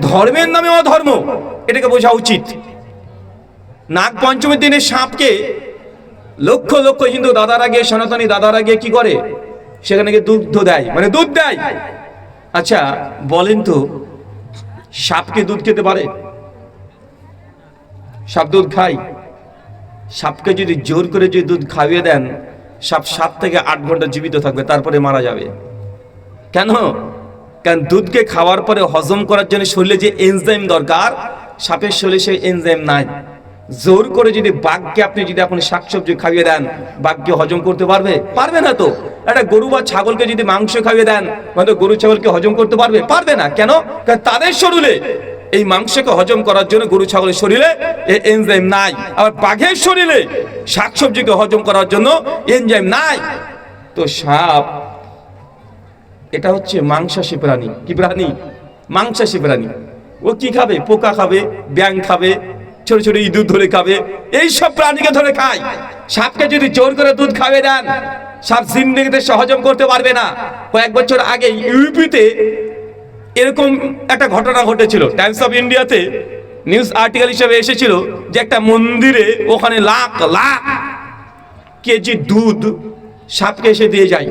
ধর্মের নামে অধর্ম, এটাকে বোঝা উচিত। নাগ পঞ্চমীর দিনে সাপকে লক্ষ লক্ষ হিন্দু দাদারা গিয়ে, সনাতনী দাদারা গিয়ে কি করে, সেখানে গিয়ে দুধ দেয়, মানে দুধ দেয়। আচ্ছা বলেন তো, সাপকে দুধ খেতে পারে? সাপ দুধ খায়? সাপকে যদি জোর করে যদি দুধ খাইয়ে দেন, সাপ 7 থেকে 8 ঘন্টা জীবিত থাকবে, তারপরে মারা যাবে। কেন? কারণ দুধকে খাওয়ার পরে হজম করার জন্য শরীরে যে এনজাইম দরকার, সাপের শরীরে সেই এনজাইম নাই। জোর করে যদি বাঘকে আপনি যদি এখন শাকসবজি খাইয়ে দেন, বাঘকে হজম করতে পারবে? পারবে না তো। একটা গরু বা ছাগলকে যদি মাংস খাইয়ে দেন, হয়তো গরু ছাগলকে হজম করতে পারবে? পারবে না। কেন? কারণ তাদের শরীরে এই মাংসকে হজম করার জন্য গরু ছাগলের শরীরে এই এনজাইম নাই। আবার বাঘের শরীরে শাকসবজিকে হজম করার জন্য এনজাইম নাই। তো সাপ এটা হচ্ছে মাংসাশী প্রাণী। কি প্রাণী? মাংসাশী প্রাণী। ও কি খাবে? পোকা খাবে, ব্যাঙ খাবে, ছোট ছোট ইঁদুর ধরে খাবে, এইসব প্রাণীকে ধরে খায়। সাপকে যদি জোর করে দুধ খাওয়াবে দেন, সাপ জিন্দেগিতে হজম করতে পারবে না। কয়েক বছর আগে ইউপিতে এরকম একটা ঘটনা ঘটেছিল। টাইমস অফ ইন্ডিয়াতে নিউজ আর্টিকেল হিসেবে এসেছিল যে একটা মন্দিরে ওখানে লাখ লাখ কেজি দুধ সাপকে এসে দিয়ে যায়।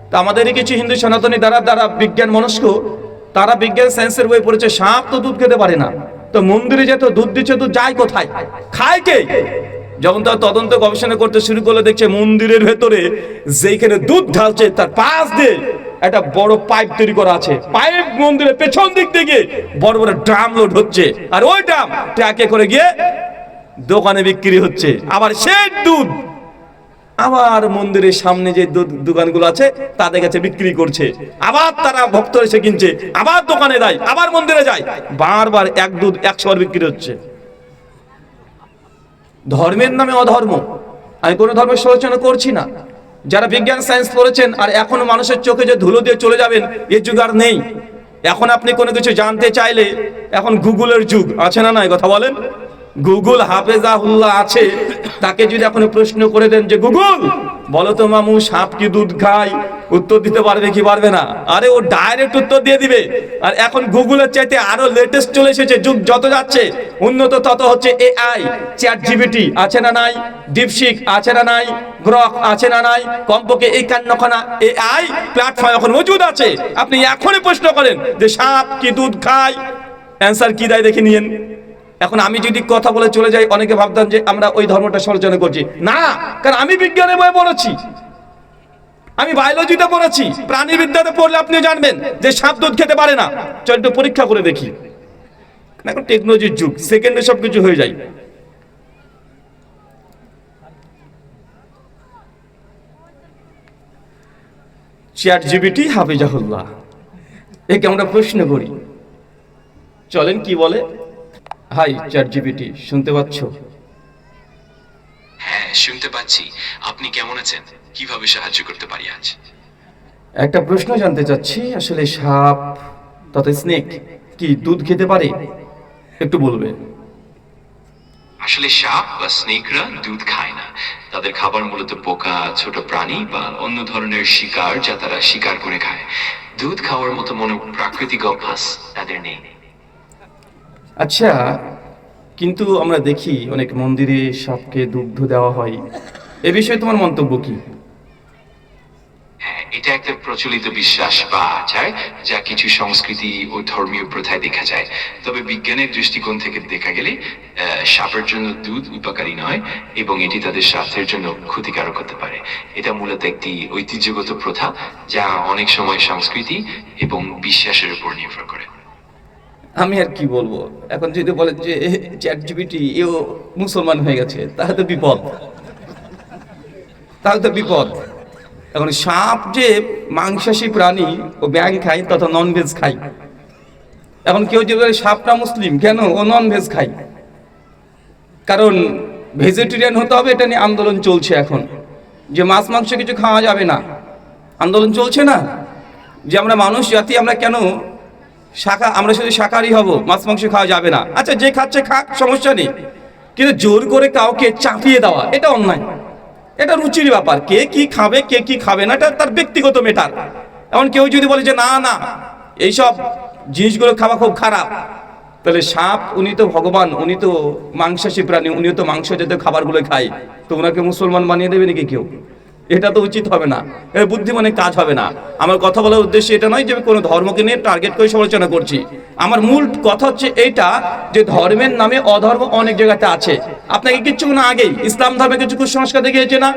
তা আমাদের কিছু হিন্দু সনাতনী দ্বারা বিজ্ঞান মনস্ক, তারা বিজ্ঞান সায়েন্সের বই পড়েছে, সাপ তো দুধ খেতে পারে না, তো মন্দিরে যেত দুধ দিচ্ছে, দুধ যায় কোথায়, খায় কে? যখন তারা তদন্ত গবেষণা করতে শুরু করলে দেখছে মন্দিরের ভেতরে যেখানে দুধ ঢালছে তার পাশ দিয়ে একটা বড় পাইপ তৈরি করা আছে। পাইপ মন্দিরের পেছন দিক থেকে বড় বড় ড্রাম লোড হচ্ছে, আর ওই ড্রাম ট্রাকে করে গিয়ে দোকানে বিক্রি হচ্ছে। আবার সেই দুধ আবার মন্দিরের সামনে যে দোকানগুলো আছে তাদের কাছে বিক্রি করছে। আবার তারা ভক্ত এসে কিনছে, আবার দোকানে যায়, আবার মন্দিরে যায়, বারবার এক দুধ 100 বার বিক্রি হচ্ছে। ধর্মের নামে অধর্ম। আমি কোনো ধর্মের সমালোচনা করছি না। যারা বিজ্ঞান সায়েন্স পড়েছেন আর এখনো মানুষের চোখে যে ধুলো দিয়ে চলে যাবেন, এ যুগ আর নেই। এখন আপনি কোনো কিছু জানতে চাইলে এখন গুগলের যুগ, আছে না নাই? কথা বলেন। গুগল হাফেজাহুল্লাহ আছে, তাকে যদি এখন প্রশ্ন করে দেন যে গুগল বলো তো মামু সাপ কি দুধ খায়, উত্তর দিতে পারবে কি পারবে না? আরে ও ডাইরেক্ট উত্তর দিয়ে দিবে। আর এখন গুগলের চাইতে আরো লেটেস্ট চলে এসেছে, যুগ যত যাচ্ছে উন্নত তত হচ্ছে এআই, চ্যাট জিপিটি আছে না নাই, ডিপসিক আছে না নাই, গ্রক আছে না নাই, কমপক্ষে 51খানা এআই প্ল্যাটফর্ম এখন মজুদ আছে। আপনি এখনই প্রশ্ন করেন যে সাপ কি দুধ খায়, অ্যান্সার কি দেয় দেখে নিয়েন। এখন আমি যদি কথা বলে চলে যাই, অনেকে ভাবতেন যে আমরা ওই ধর্মটা সমালোচনা করছি। না, কারণ আমি বিজ্ঞানের বই পড়েছি, আমি বায়োলজিতে পড়েছি, প্রাণীবিদ্যাতে পড়লে আপনি জানবেন যে সাপ দুধ খেতে পারে না। চল একটু পরীক্ষা করে দেখি। এখন টেকনোলজির যুগ, সেকেন্ডে সবকিছু হয়ে যায়। চ্যাট জিপিটি হাফেজাহুল্লাহ, একে আমরা প্রশ্ন করি, চলেন কি বলে। হাই চ্যাট জিপিটি, শুনতে পাচ্ছ? হ্যাঁ শুনতে পাচ্ছি। আপনি কেমন আছেন? কিভাবে সাহায্য করতে পারি আজ? একটা প্রশ্ন জানতে চাচ্ছি, আসলে সাপ তথা স্নেক কি দুধ খেতে পারে? একটু বলবে। আসলে সাপ বা স্নেকরা দুধ খায় না। তাদের খাবার মূলত পোকা, ছোট প্রাণী বা অন্য ধরনের শিকার যা তারা শিকার করে খায়। দুধ খাওয়ার মতো প্রাকৃতিক অভ্যাস তাদের নেই। আচ্ছা, কিন্তু আমরা দেখি অনেক মন্দিরে সাপকে দুগ্ধ দেওয়া হয়, এ বিষয়ে তোমার মন্তব্য কি? হ্যাঁ, এটা একটা প্রচলিত বিশ্বাস বা আচার যা কিছু সংস্কৃতি ও ধর্মীয় প্রথায় দেখা যায়। তবে বিজ্ঞানের দৃষ্টিকোণ থেকে দেখা গেলে সাপের জন্য দুধ উপকারী নয় এবং এটি তাদের স্বাস্থ্যের জন্য ক্ষতিকারক হতে পারে। এটা মূলত একটি ঐতিহ্যগত প্রথা যা অনেক সময় সংস্কৃতি এবং বিশ্বাসের উপর নির্ভর করে। আমি আর কি বলবো, এখন যদি বলেন যে চ্যাট জিপিটি এও মুসলমান হয়ে গেছে, তাহলে তো বিপদ, তাহলে তো বিপদ। এখন সাপ যে মাংসাশী প্রাণী, ও ব্যাঙ খায় তথা নন ভেজ খায়। এখন কেউ যে বলে সাপটা মুসলিম, কেন? ও নন ভেজ খায়। কারণ ভেজিটেরিয়ান হতে হবে, এটা নিয়ে আন্দোলন চলছে এখন, যে মাছ মাংস কিছু খাওয়া যাবে না। আন্দোলন চলছে না যে আমরা মানুষ জাতি, আমরা কেন আমরা শুধু শাকাহারি হব, মাছ মাংস খাওয়া যাবে না। আচ্ছা, যে খাচ্ছে খাক, সমস্যা নেই, কিন্তু জোর করে কাউকে চাপিয়ে দেওয়া এটা অন্যায়। এটা রুচির ব্যাপার, কে কি খাবে কে কি খাবে না এটা তার ব্যক্তিগত ম্যাটার। এমন কেউ যদি বলে যে না না এইসব জিনিসগুলো খাওয়া খুব খারাপ। তাহলে সাপ উনি তো ভগবান, উনি তো মাংসাশী প্রাণী, উনিও তো মাংস জাতীয় খাবারগুলো খায়, তো ওনাকে মুসলমান বানিয়ে দেবে নাকি কেউ? এটা তো উচিত হবে না, এর বুদ্ধিমানে কাজ হবে না। আমার কথা বলার উদ্দেশ্য এটা নয় যে আমি কোনো ধর্মকে নিয়ে টার্গেট করে সমালোচনা করছি। আমার মূল কথা হচ্ছে এইটা যে ধর্মের নামে অধর্ম অনেক জায়গাতে আছে। আপনাকে কিছুক্ষণ আগেই ইসলাম ধর্মে কিছু কুসংস্কার দেখিয়েছে না,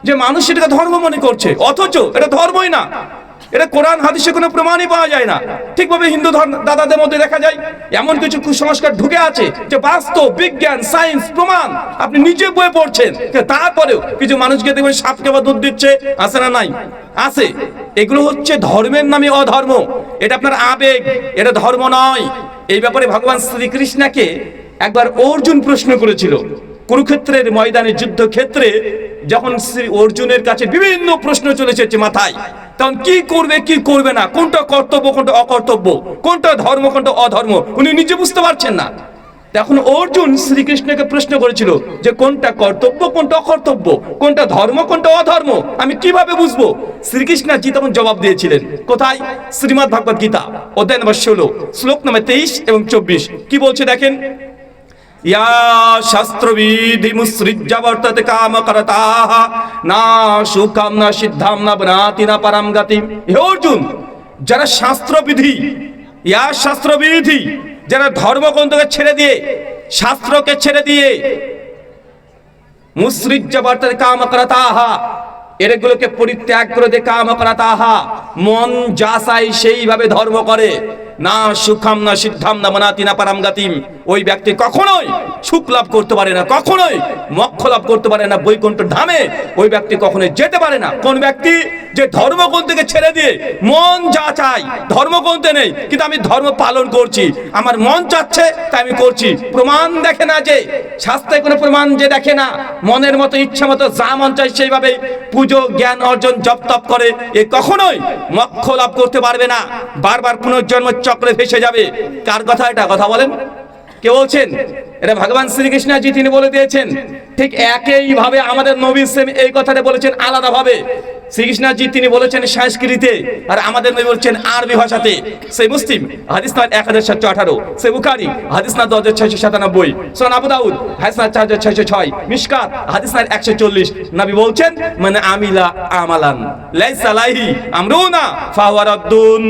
যে মানুষ এটাকে ধর্ম মনে করছে, অথচ এটা ধর্মই না। এটা কোরআন হাদিসে কোনো প্রমাণই পাওয়া যায় না। ঠিকভাবে হিন্দু ধর্ম দাদাদের মধ্যে দেখা যায় এমন কিছু কুসংস্কার ঢুকে আছে যে বাস্তব বিজ্ঞান সায়েন্স প্রমাণ আপনি নিজে বয়ে পড়ছেন, তারপরেও কিছু মানুষকে দেখবেন সাপকে বা দুধ দিচ্ছে, আছে না নাই? আছে। এগুলো হচ্ছে ধর্মের নামে অধর্ম, এটা আপনার আবেগ, এটা ধর্ম নয়। এই ব্যাপারে ভগবান শ্রীকৃষ্ণকে একবার অর্জুন প্রশ্ন করেছিল কুরুক্ষেত্রের ময়দানে যুদ্ধক্ষেত্রে, যখন শ্রী অর্জুনের কাছে বিভিন্ন প্রশ্ন চলে এসেছে মাথায়, তখন কি করবে কি করবে না, কোনটা কর্তব্য কোনটা অকর্তব্য, কোনটা ধর্ম কোনটা অধর্ম, উনি নিজে বুঝতে পারছেন না। তখন অর্জুন শ্রীকৃষ্ণকে প্রশ্ন করেছিল যে কোনটা কর্তব্য কোনটা অকর্তব্য, কোনটা ধর্ম কোনটা অধর্ম, আমি কিভাবে বুঝবো? শ্রীকৃষ্ণজি তখন জবাব দিয়েছিলেন, কোথায়? শ্রীমদ্ ভাগবত গীতা অধ্যায় নম্বর 16 শ্লোক নম্বর 23 এবং 24 কি বলছে দেখেন, ইয়া শাস্ত্রবিধি মুসৃজ্য বর্ততে কামকরতাঃ না সুখম না সিদ্ধাম না বনাতি না পরম গতিম। হে অর্জুন, যারা শাস্ত্রবিধি, ইয়া শাস্ত্রবিধি, যারা ধর্মগ্রন্থকে ছেড়ে দিয়ে, শাস্ত্রকে ছেড়ে দিয়ে, মুসৃজ্য বর্ততে কামকরতাঃ, এগুলোকে পরিত্যাগ করে দে, কামকরতাঃ, মন যা চায় সেইভাবে ধর্ম করে, না সুখম না সিদ্ধাম না বনাতি না পরম গতিম, ওই ব্যক্তি কখনোই সুখ লাভ করতে পারে না, কখনোই মোক্ষ লাভ করতে পারে না, বৈকুণ্ঠ ধামে ওই ব্যক্তি কখনোই যেতে পারে না। কোন ব্যক্তি? যে ধর্মগ্রন্থকে ছেড়ে দিয়ে মন যা চাই, ধর্মগ্রন্থে নেই কিন্তু আমি ধর্ম পালন করছি, আমার মন চাচ্ছে তাই আমি করছি, প্রমাণ দেখে না, যে শাস্ত্রে কোনো প্রমাণ যে দেখে না, মনের মতো ইচ্ছা মতো যা মন চাই সেইভাবে পুজো জ্ঞান অর্জন জপ তপ করে, এ কখনোই মোক্ষ লাভ করতে পারবে না, বারবার পুনর্জন্ম চক্রে ফেসে যাবে। কার কথা এটা? কথা বলেন, কে বলছেন? এটা ভগবান শ্রীকৃষ্ণজি তিনি বলে দিয়েছেন। ঠিক একইভাবে আমাদের নবী সেম এই কথাটা বলেছেন আলাদাভাবে। শ্রীকৃষ্ণজি তিনি বলেছেন সংস্কৃতে, আর আমাদের নবী বলছেন আরবি ভাষাতে। সেই মুসলিম হাদিস নাম্বার 1718, সেই বুখারী হাদিস নাম্বার 2697, সুনান আবু দাউদ হাদিস নাম্বার 4606, মিশকাত হাদিস নাম্বার 140, নবী বলছেন মানে আমিলা আমালান লাইসা আলাইহি আমরুনা ফাহুয়া রাদ্দুন।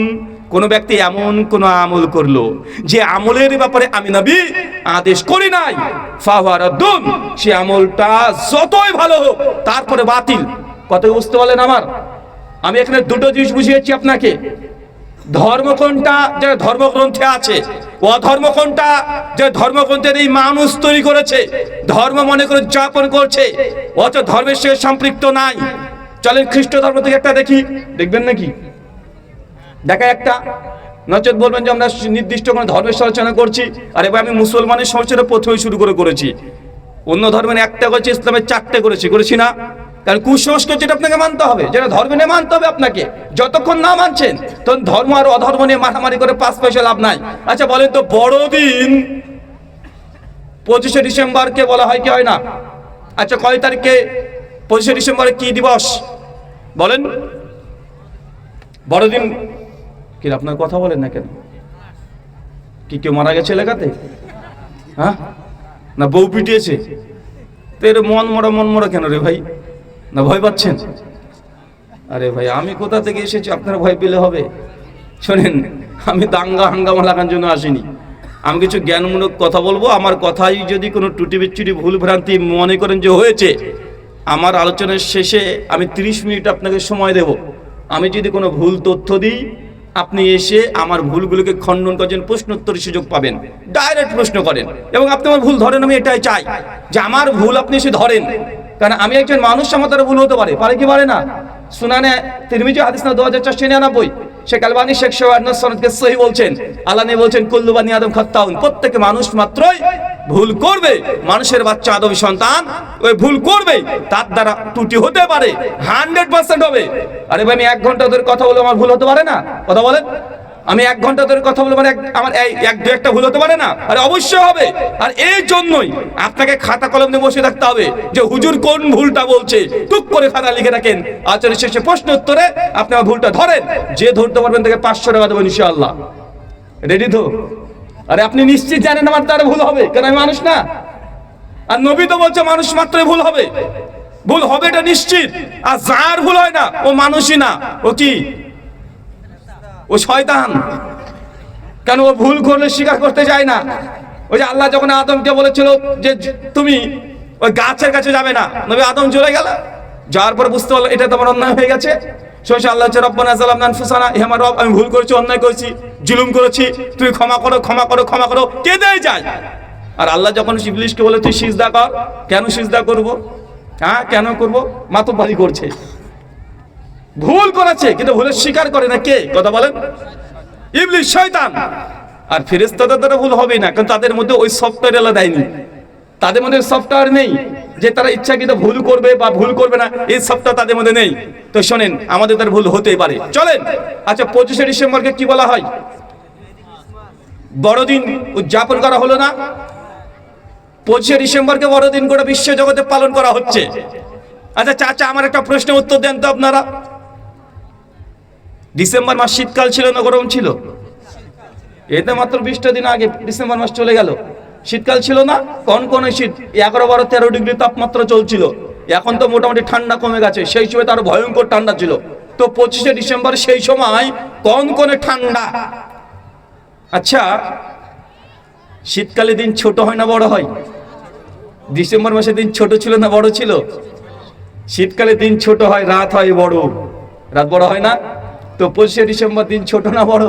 কোন ব্যক্তি এমন কোন আমল করলো যে আমলের ব্যাপারে আমি নবী আদেশ করি নাই, ফাহুয়া রাদ্দুন, সে আমলটা যতই ভালো হোক তারপরে বাতিল। কত বুঝতে বলেন আমার? আমি এখানে দুটো জিনিস বুঝিয়েছি আপনাকে, ধর্ম কোনটা যে ধর্মগ্রন্থে আছে, অধর্ম কোনটা যে ধর্মগ্রন্থের এই মানুষ তৈরি করেছে, ধর্ম মনে করে যাপন করছে, অথচ ধর্মের সঙ্গে সম্পৃক্ত নাই। চলেন খ্রিস্ট ধর্ম থেকে একটা দেখি, দেখবেন নাকি? দেখা একটা, নচেত বলবেন যে আমরা নির্দিষ্ট কোনো ধর্মের সমালোচনা করছি। আর এবার আমি মুসলমানের সমালোচনা প্রথমে শুরু করেছি, অন্য ধর্মের একটা করেছি, ইসলামের 4টে করেছি না? কারণ কুসংস্কার যেটা আপনাকে মানতে হবে, যেটা ধর্ম নিয়ে মানতে হবে আপনাকে, যতক্ষণ না মানছেন তখন ধর্ম আর অধর্ম নিয়ে মারামারি করে 5 পয়সা লাভ নাই। আচ্ছা বলেন তো, বড়দিন 25শে ডিসেম্বরকে বলা হয় কি হয় না? আচ্ছা কয় তারিখে 25শে ডিসেম্বরে কি দিবস বলেন? বড়দিন কি? আপনার কথা বলেন না কেন? কি কেউ মারা গেছে এলাকাতে? হ্যাঁ, না বউ পিটিয়েছে? তো এর মন মরা কেন রে ভাই? না ভয় পাচ্ছেন? আরে ভাই আমি কোথা থেকে এসেছি আপনারা ভয় পেলে হবে? শোনেন, আমি দাঙ্গা হাঙ্গামা লাগানোর জন্য আসিনি, আমি কিছু জ্ঞানমূলক কথা বলবো। আমার কথাই যদি কোনো ত্রুটি বিচ্যুটি ভুল ভ্রান্তি মনে করেন যে হয়েছে, আমার আলোচনার শেষে আমি 30 মিনিট আপনাকে সময় দেব। আমি যদি কোনো ভুল তথ্য দিই, আপনি এসে আমার ভুলগুলোকে খণ্ডন করেন, প্রশ্নোত্তরের সুযোগ পাবেন, ডাইরেক্ট প্রশ্ন করেন এবং আপনি আমার ভুল ধরেন। আমি এটাই চাই যে আমার ভুল আপনি এসে ধরেন, কারণ আমি একজন মানুষ, আমার দ্বারা ভুল হতে পারে কি পারে না? সুনানে তিরমিজি হাদিস না 2499, শেখ আলবানী শেখ সোহান সনদকে সহি বলছেন, আল্লাহ নবী বলছেন কুল্লু বানি আদম খাত্তাউন, প্রত্যেক মানুষ মাত্রই ভুল করবে, মানুষের বাচ্চা আদম সন্তান ওই ভুল করবে, তার দ্বারা ত্রুটি হতে পারে, 100% হবে। আরে ভাই আমি 1 ঘন্টা ধরে কথা বলে আমার ভুল হতে পারে না? কথা বলেন, আমি 1 ঘন্টা ধরে কথা বলবো, মানে আমার এক দু একটা ভুল হতে পারে না? আরে অবশ্যই হবে। আর এই জন্যই আপনাকে খাতা কলম নিয়ে বসে থাকতে হবে যে হুজুর কোন ভুলটা বলছে, টুক করে খাতা লিখে রাখেন। আচার্য শেষে প্রশ্ন উত্তরে আপনি আমার ভুলটা ধরেন, যে ধরতে পারবেন তাকে 500 টাকা দেবো ইনশাআল্লাহ। রেডি তো? আরে আপনি নিশ্চিত জানেন আমার দ্বারা ভুল হবে, কারণ আমি মানুষ না। আর নবী তো বলছে মানুষ মাত্রই ভুল হবে, ভুল হবে এটা নিশ্চিত। আর যার ভুল হয় না ও মানুষই না, ও কি? ও শয়তান। কেন? ও ভুল করলে স্বীকার করতে যায় না। ওই যে আল্লাহ যখন আদমকে বলেছিল যে তুমি ওই গাছের কাছে যাবে না, নবী আদম চলে গেল, যাওয়ার পর বুঝতে পারলো এটা তোমার অন্যায় হয়ে গেছে। শেষে আল্লাহ রব্বানা যালামনা আনফুসানা, হে আমার রব আমি ভুল করেছি, অন্যায় করেছি, জুলুম করেছি, তুমি ক্ষমা করো ক্ষমা করো ক্ষমা করো, কেঁদে যায়। আর আল্লাহ যখন ইবলিসকে বলে তুই সিজদা কর, কেন সিজদা করব? হ্যাঁ কেন করব? মাতব্বরি করছে, ভুল করেছে কিন্তু ভুলের স্বীকার করে না। কে? কথা বলেন, ইবলিস, শয়তান। আর ফেরেশতাদের দ্বারা ভুল হবেই না, কারণ তাদের মধ্যে ওই সফটওয়্যার আল্লাহ দেয়নি, তাদের মধ্যে সফটওয়্যার নেই যে তারা ইচ্ছাকৃত ভুল করবে বা ভুল করবে না, এই সফটওয়্যার তাদের মধ্যে নেই। তো শোনেন, আমাদের তার ভুল হতেই পারে। চলেন, আচ্ছা 25শে ডিসেম্বরকে কি বলা হয়? বড়দিন উদযাপন করা হলো না? 25শে ডিসেম্বরকে বড়দিন গোটা বিশ্ব জগতে পালন করা হচ্ছে। আচ্ছা চাচা, আমার একটা প্রশ্নের উত্তর দেন তো আপনারা। ডিসেম্বর মাস শীতকাল ছিল না গরম ছিল? এতে মাত্র 20টা দিন আগে ডিসেম্বর মাস চলে গেল, শীতকাল ছিল না? কোন শীত, 11, 12, 13 ডিগ্রি তাপমাত্রা চলছিল। এখন তো মোটামুটি ঠান্ডা কমে গেছে, সেই সময় তো আরো ভয়ঙ্কর ঠান্ডা ছিল। তো 25শে ডিসেম্বর সেই সময় কোন ঠান্ডা। আচ্ছা, শীতকালে দিন ছোট হয় না বড় হয়? ডিসেম্বর মাসে দিন ছোট ছিল না বড় ছিল? শীতকালে দিন ছোট হয়, রাত হয় বড়, রাত বড় হয় না? তো 25শে ডিসেম্বর দিন ছোট না বড়?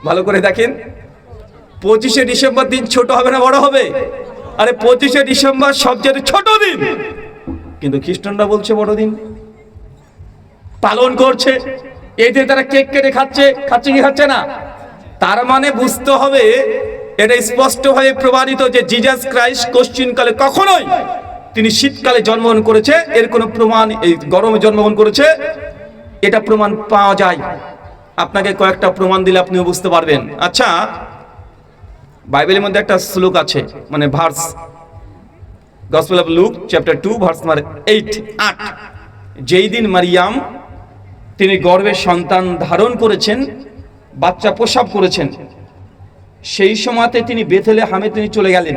ভালো করে দেখেন, 25শে ডিসেম্বর দিন ছোট হবে না বড় হবে? আরে 25শে ডিসেম্বর সবচেয়ে ছোট দিন, কিন্তু খ্রিস্টানরা বলছে বড় দিন, পালন করছে। এতে তারা কেক কেটে খাচ্ছে কি খাচ্ছে না? তার মানে বুঝতে হবে, এটা স্পষ্টভাবে প্রমাণিত যে জিজাস ক্রাইস্ট কোশ্চিনকালে কখনোই তিনি শীতকালে জন্মগ্রহণ করেছে এর কোনো প্রমাণ, এই গরমে জন্মগ্রহণ করেছে এটা প্রমাণ পাওয়া যায়। আপনাকে কয়েকটা প্রমাণ দিলে আপনিও বুঝতে পারবেন। আচ্ছা, বাইবেলের মধ্যে একটা শ্লোক আছে, মানে verse, gospel of look chapter 2 verse number 8। যেই দিন মারিয়াম তিনি গর্ভে সন্তান ধারণ করেছেন, বাচ্চা প্রসব করেছেন, সেই সময়তে তিনি বেথলেহেমে তিনি চলে গেলেন।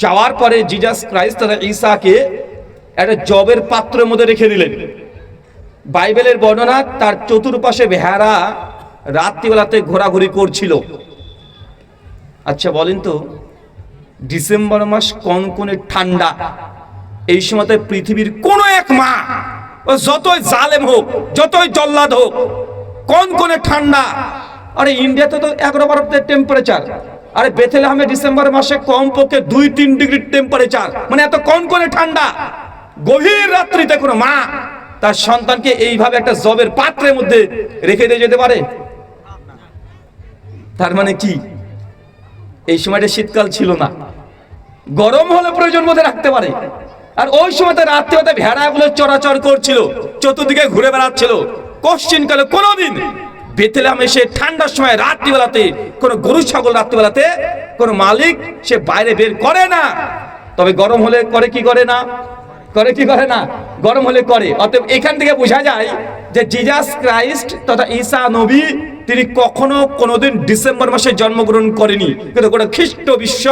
যাওয়ার পরে জিজাস ক্রাইস্ট তারা ঈসাকে একটা জবের পাত্রের মধ্যে রেখে দিলেন। বাইবেলের বর্ণনা, তার চতুর্পাশে ভেড়া রাত্রিবেলাতে ঘোরাঘুরি করছিল। আচ্ছা বলেন তো, ডিসেম্বর মাস কনকনে ঠান্ডা, এই সময়তে পৃথিবীর কোন এক মা, ও যতই জালেম হোক, যতই জল্লাদ হোক, কনকনে ঠান্ডা। আরে ইন্ডিয়াতে তো 11-12 টেম্পারেচার, আরে বেথলেহেমে ডিসেম্বর মাসে কমপক্ষে 2-3 ডিগ্রি টেম্পারেচার, মানে এত কনকনে ঠান্ডা। গভীর রাত্রিতে কোনো মা তার সন্তানকে এইভাবে একটা জবের পাত্রের মধ্যে রেখে দিয়ে যেতে পারে? তার মানে কি, এই সময়টা শীতকাল ছিল না, গরম হলে প্রয়োজন মধ্যে রাখতে পারে। আর ওই সময়তে রাত্রিবেলাতে ভেড়াগুলো চরাচর করছিল, চতুর্দিকে ঘুরে বেড়াচ্ছিল। কোশ্চিনকালে কোনোদিন বেথলেহেমে সে ঠান্ডার সময় রাত্রিবেলাতে কোনো গরু ছাগল রাত্রিবেলাতে কোনো মালিক সে বাইরে বের করে না। তবে গরম হলে করে কি করে না? করে কি করে না? গরম হলে করে। অতএব এখান থেকে বোঝা যায় যে জিজাস ক্রাইস্ট তথা ঈসা নবী তিনি কখনো কোনোদিন ডিসেম্বর মাসে জন্মগ্রহণ করেনি, কিন্তু গোটা খ্রিস্ট বিশ্ব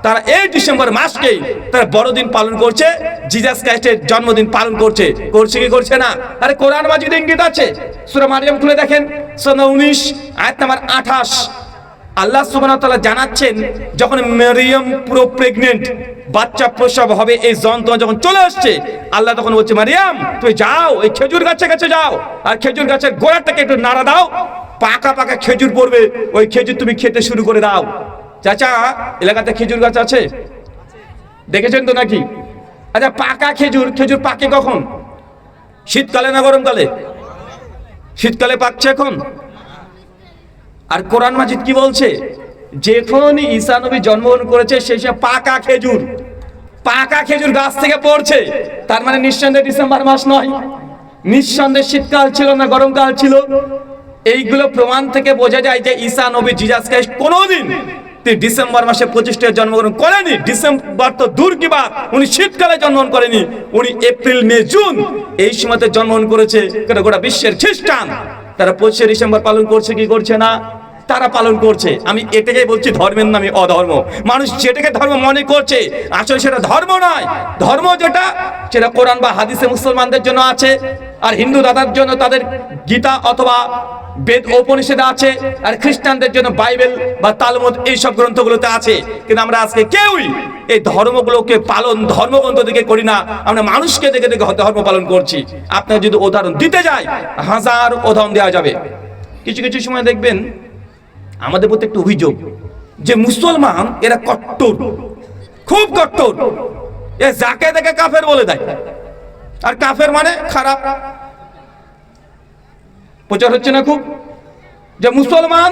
তারা এই ডিসেম্বর মাসকেই তারা বড়দিন পালন করছে, জিজাস ক্রাইস্টের জন্মদিন পালন করছে। করছে কি করছে না? আরে কোরআন মাজিদে ইঙ্গিত আছে, সূরা মারিয়াম খুলে দেখেন, সূরা 19 আয়াত নাম্বার 28। আল্লাহ সুবহানাহু ওয়া তাআলা জানাচ্ছেন, যখন মারিয়াম পুরো প্রেগনেন্ট, বাচ্চা প্রসব হবে, এই যন্ত্রণা যখন চলে আসছে, আল্লাহ তখন বলছে মারিয়াম তুমি যাও এই খেজুর গাছের কাছে যাও, আর খেজুর গাছের গোড়াটাকে একটু নাড়া দাও, পাকা পাকা খেজুর পড়বে, ওই খেজুর তুমি খেতে শুরু করে দাও। চাচা, এলাকাতে খেজুর গাছ আছে? দেখেছেন তো নাকি? আচ্ছা, পাকা খেজুর, খেজুর পাকে কখন? শীতকালে না গরমকালে? শীতকালে পাকছে এখন। আর কোরআন মাজিদ কি বলছে? যখন ঈসা নবী জন্মগ্রহণ করেছে সেই সময় পাকা খেজুর গাছ থেকে পড়ছে। তার মানে নিঃসন্দেহে ডিসেম্বর মাস নয়, নিঃসন্দেহে শীতকাল ছিল না গরমকাল ছিল। এইগুলো প্রমাণ থেকে বোঝা যায় যে ঈসা নবী জিজাস ক্রাইস্ট কোনোদিন তিনি ডিসেম্বর মাসে 25 জন্মগ্রহণ করেনি। ডিসেম্বর তো দূর কি বাত, উনি শীতকালে জন্মগ্রহণ করেনি, উনি এপ্রিল মে জুন এই সময়তে জন্মগ্রহণ করেছে। কেন গোটা বিশ্বের খ্রিস্টান তারা 25 ডিসেম্বর পালন করছে কি করছে না? তারা পালন করছে। আমি এটাকেই বলছি ধর্মের নামে অধর্ম। মানুষ যেটাকে ধর্ম মনে করছে আসলে সেটা ধর্ম নয়। ধর্ম যেটা সেটা কোরআন বা হাদিসে মুসলমানদের জন্য আছে, আর হিন্দু দাদার জন্য তাদের গীতা অথবা বেদ উপনিষদে আছে, আর খ্রিস্টানদের জন্য বাইবেল বা তালমুদ এইসব গ্রন্থগুলোতে আছে। কিন্তু আমরা আজকে কেউই এই ধর্মগুলোকে পালন ধর্মগ্রন্থ দেখে করি না, আমরা মানুষকে দেখে দেখে ধর্ম পালন করছি। আপনার যদি উদাহরণ দিতে যায় হাজার উদাহরণ দেওয়া যাবে। কিছু কিছু সময় দেখবেন আমাদের প্রতি একটু অভিযোগ যে মুসলমান এরা কট্টর, খুব কট্টর, এ যাকে দেখে কাফের বলে দেয়। আর কাফের মানে খারাপ। প্রচার হচ্ছে না খুব যে মুসলমান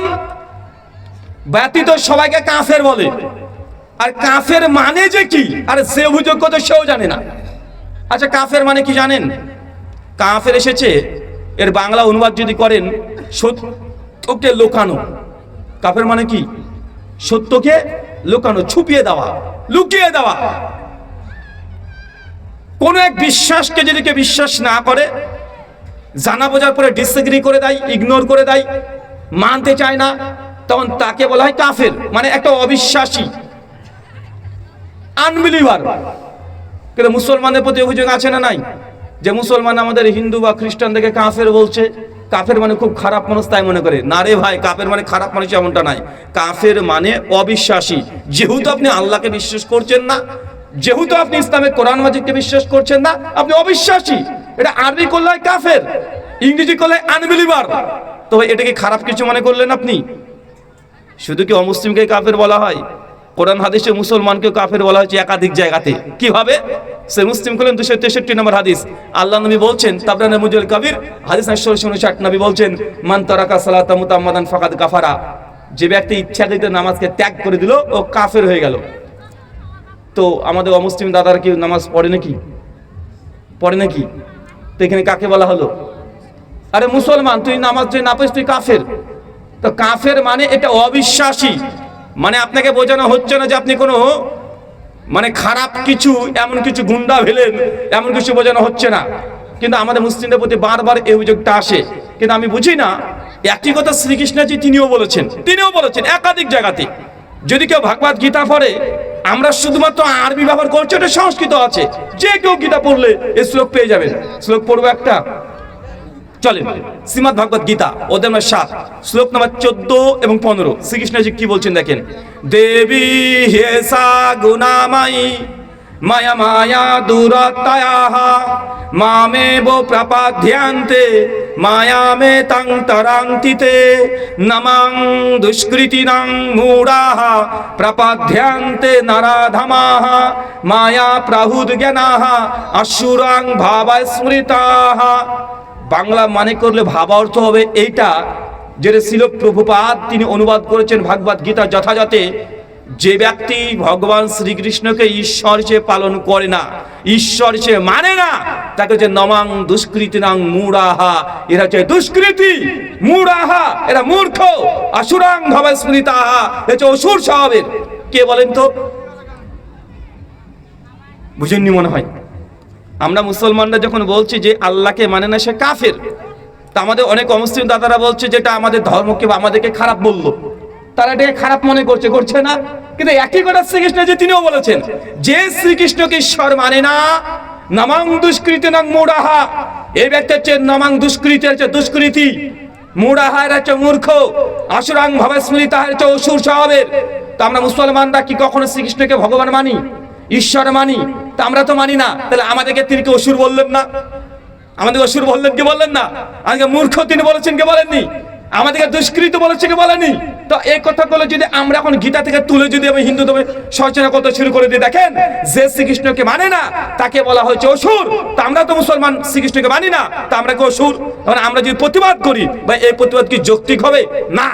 ব্যতীত সবাইকে কাফের বলে। আর কাফের মানে যে কি, আর সে অভিযোগ তো সেও জানে না। আচ্ছা কাফের মানে কি জানেন? কাফের এসেছে, এর বাংলা অনুবাদ যদি করেন সত্যকে লুকানো। কাফের মানে কি? সত্যকে লুকানো, ছুপিয়ে দেওয়া, লুকিয়ে দেওয়া। কোন এক বিশ্বাসকে যদি কেউ বিশ্বাস না করে, জানা বোঝার পরে ডিসএগ্রি করে দেয়, ইগনোর করে দেয়, মানতে চায় না, তখন তাকে বলা হয় কাফের, মানে একটা অবিশ্বাসী, আনবিলিভার। কিন্তু মুসলমানদের প্রতি অভিযোগ আছে না নাই যে মুসলমান আমাদের হিন্দু বা খ্রিস্টানদেরকে কাফের বলছে? কাফের মানে খুব খারাপ মানুষ তাই মনে করে। না রে ভাই, কাফের মানে খারাপ মানুষ এমনটা নাই। কাফের মানে অবিশ্বাসী। যেহেতু আপনি আল্লাহকে বিশ্বাস করছেন না, যেহেতু আপনি ইসলামের কোরআন মাজিদকে বিশ্বাস করছেন না, আপনি অবিশ্বাসী। এটা আরবি করলে হয় কাফের, ইংরেজি করলে আনবিলিভার। তো এটাকে খারাপ কিছু মনে করলেন আপনি? শুধু কি অমুসলিমকে কাফের বলা হয়? কোরআন হাদিসে মুসলমানকেও কাফের বলা হয়েছে একাধিক জায়গাতে। কিভাবে? সে মুসলিম করলেন 263 নম্বর হাদিস। আল্লাহ নবী বলছেন, তাবরানী মুজাল কবির হাদিস 859, নবী বলছেন, মান তারাকা সালাতা মুতাম্মাদান ফাকাদ কাফারা। যে ব্যক্তি ইচ্ছাকৃত নামাজকে ত্যাগ করে দিল ও কাফের হয়ে গেল। তো আমাদের অমুসলিম দাদারা কি নামাজ পড়ে নাকি? পড়ে নাকি? তো এখানে কাকে বলা হলো? আরে মুসলমান, তুই নামাজ যে না পড়িস তুই কাফের। তো কাফের মানে এটা অবিশ্বাসী। মানে আপনাকে বোঝানো হচ্ছে না যে আপনি কোনো মানে খারাপ কিছু, এমন কিছু গুন্ডা ভেলেন, এমন কিছু বোঝানো হচ্ছে না। কিন্তু আমাদের মুসলিমদের প্রতি বারবার এই অভিযোগটা আসে। কিন্তু আমি বুঝি না, একই কথা শ্রীকৃষ্ণজি তিনিও বলেছেন একাধিক জায়গাতে। যদি কেউ ভাগবত গীতা পড়ে, আমরা শুধুমাত্র আরবি ব্যবহার করছি, এটা সংস্কৃত আছে, যে কেউ গীতা পড়লে এই শ্লোক পেয়ে যাবেন। শ্লোক পড়বো একটা, চলেন। শ্রীমদ্ ভাগবত গীতা অধ্যায় 7 শ্লোক নম্বর 14 এবং 15 শ্রীকৃষ্ণজি কি বলছেন দেখেন। দেবী হেসা গুণাময়ী মায়া মায়া দুরতয়াঃ মামেব প্রপদ্যন্তে মায়ামে তং তরান্তিতে নমঃ দুষ্কৃতিনাং মূঢ়াঃ প্রপদ্যন্তে নরাধমাঃ মায়া প্রহুদ্জ্ঞানাঃ অসুরাং ভাবস্মৃতাঃ। বাংলা মানে করলে ভাবা অর্থ হবে এইটা, যেটা শিল প্রভুপাদ তিনি অনুবাদ করেছেন ভাগবত গীতা যথাযথে। যে ব্যক্তি ভগবান শ্রীকৃষ্ণকে ঈশ্বর হিসেবে পালন করে না, ঈশ্বর হিসেবে মানে না, তাকে হচ্ছে নমাং দুষ্কৃতিনাং মূঢ়াহা। এরা হচ্ছে দুষ্কৃতি, মূঢ়াহা, এরা মূর্খ। অসুরাং ভাবস্মৃতাহা, এটা হচ্ছে অসুর স্বভাবের। কে বলেন তো? বুঝেননি মনে হয়। আমরা মুসলমানরা যখন বলছি যে আল্লাহকে মানে না সে কাফের, তা আমাদের অনেক অমুসলিম দাদারা বলছে যেটা আমাদের ধর্মকে বা আমাদেরকে খারাপ বললো, তারা এটাকে খারাপ মনে করছে না। কিন্তু একই কথা শ্রীকৃষ্ণ যে তিনিও বলেছেন, যে শ্রীকৃষ্ণকে ঈশ্বর মানে না, নমাং দুষ্কৃতিনাং মূঢ়াহা, এই ব্যক্তি হচ্ছে নমাং দুষ্কৃতি, হচ্ছে দুষ্কৃতি, মূঢ়াহা এর হচ্ছে মূর্খ, অসুরাং ভাবস্মৃতা হচ্ছে অসুর স্বভাবের। তো আমরা মুসলমানরা কি কখনো শ্রীকৃষ্ণকে ভগবান মানি, ঈশ্বর মানি? তা আমরা তো মানি না। তাহলে আমাদেরকে তিনি কি অসুর বললেন না? আমাদেরকে অসুর বললেন কি বললেন না? আমাদেরকে মূর্খ তিনি বলেছেন কি বলেননি? আমাদেরকে দুষ্কৃত বলেছে কি বলেনি? তো এই কথাগুলো যদি আমরা এখন গীতা থেকে তুলে যদি আমি হিন্দু ধর্মে সচেতন করতে শুরু করে দিই, দেখেন যে শ্রীকৃষ্ণকে মানে না তাকে বলা হয়েছে অসুর। তা আমরা তো মুসলমান শ্রীকৃষ্ণকে মানি না, তা আমরা কি অসুর? তখন আমরা যদি প্রতিবাদ করি, বা এই প্রতিবাদ কি যৌক্তিক হবে? না।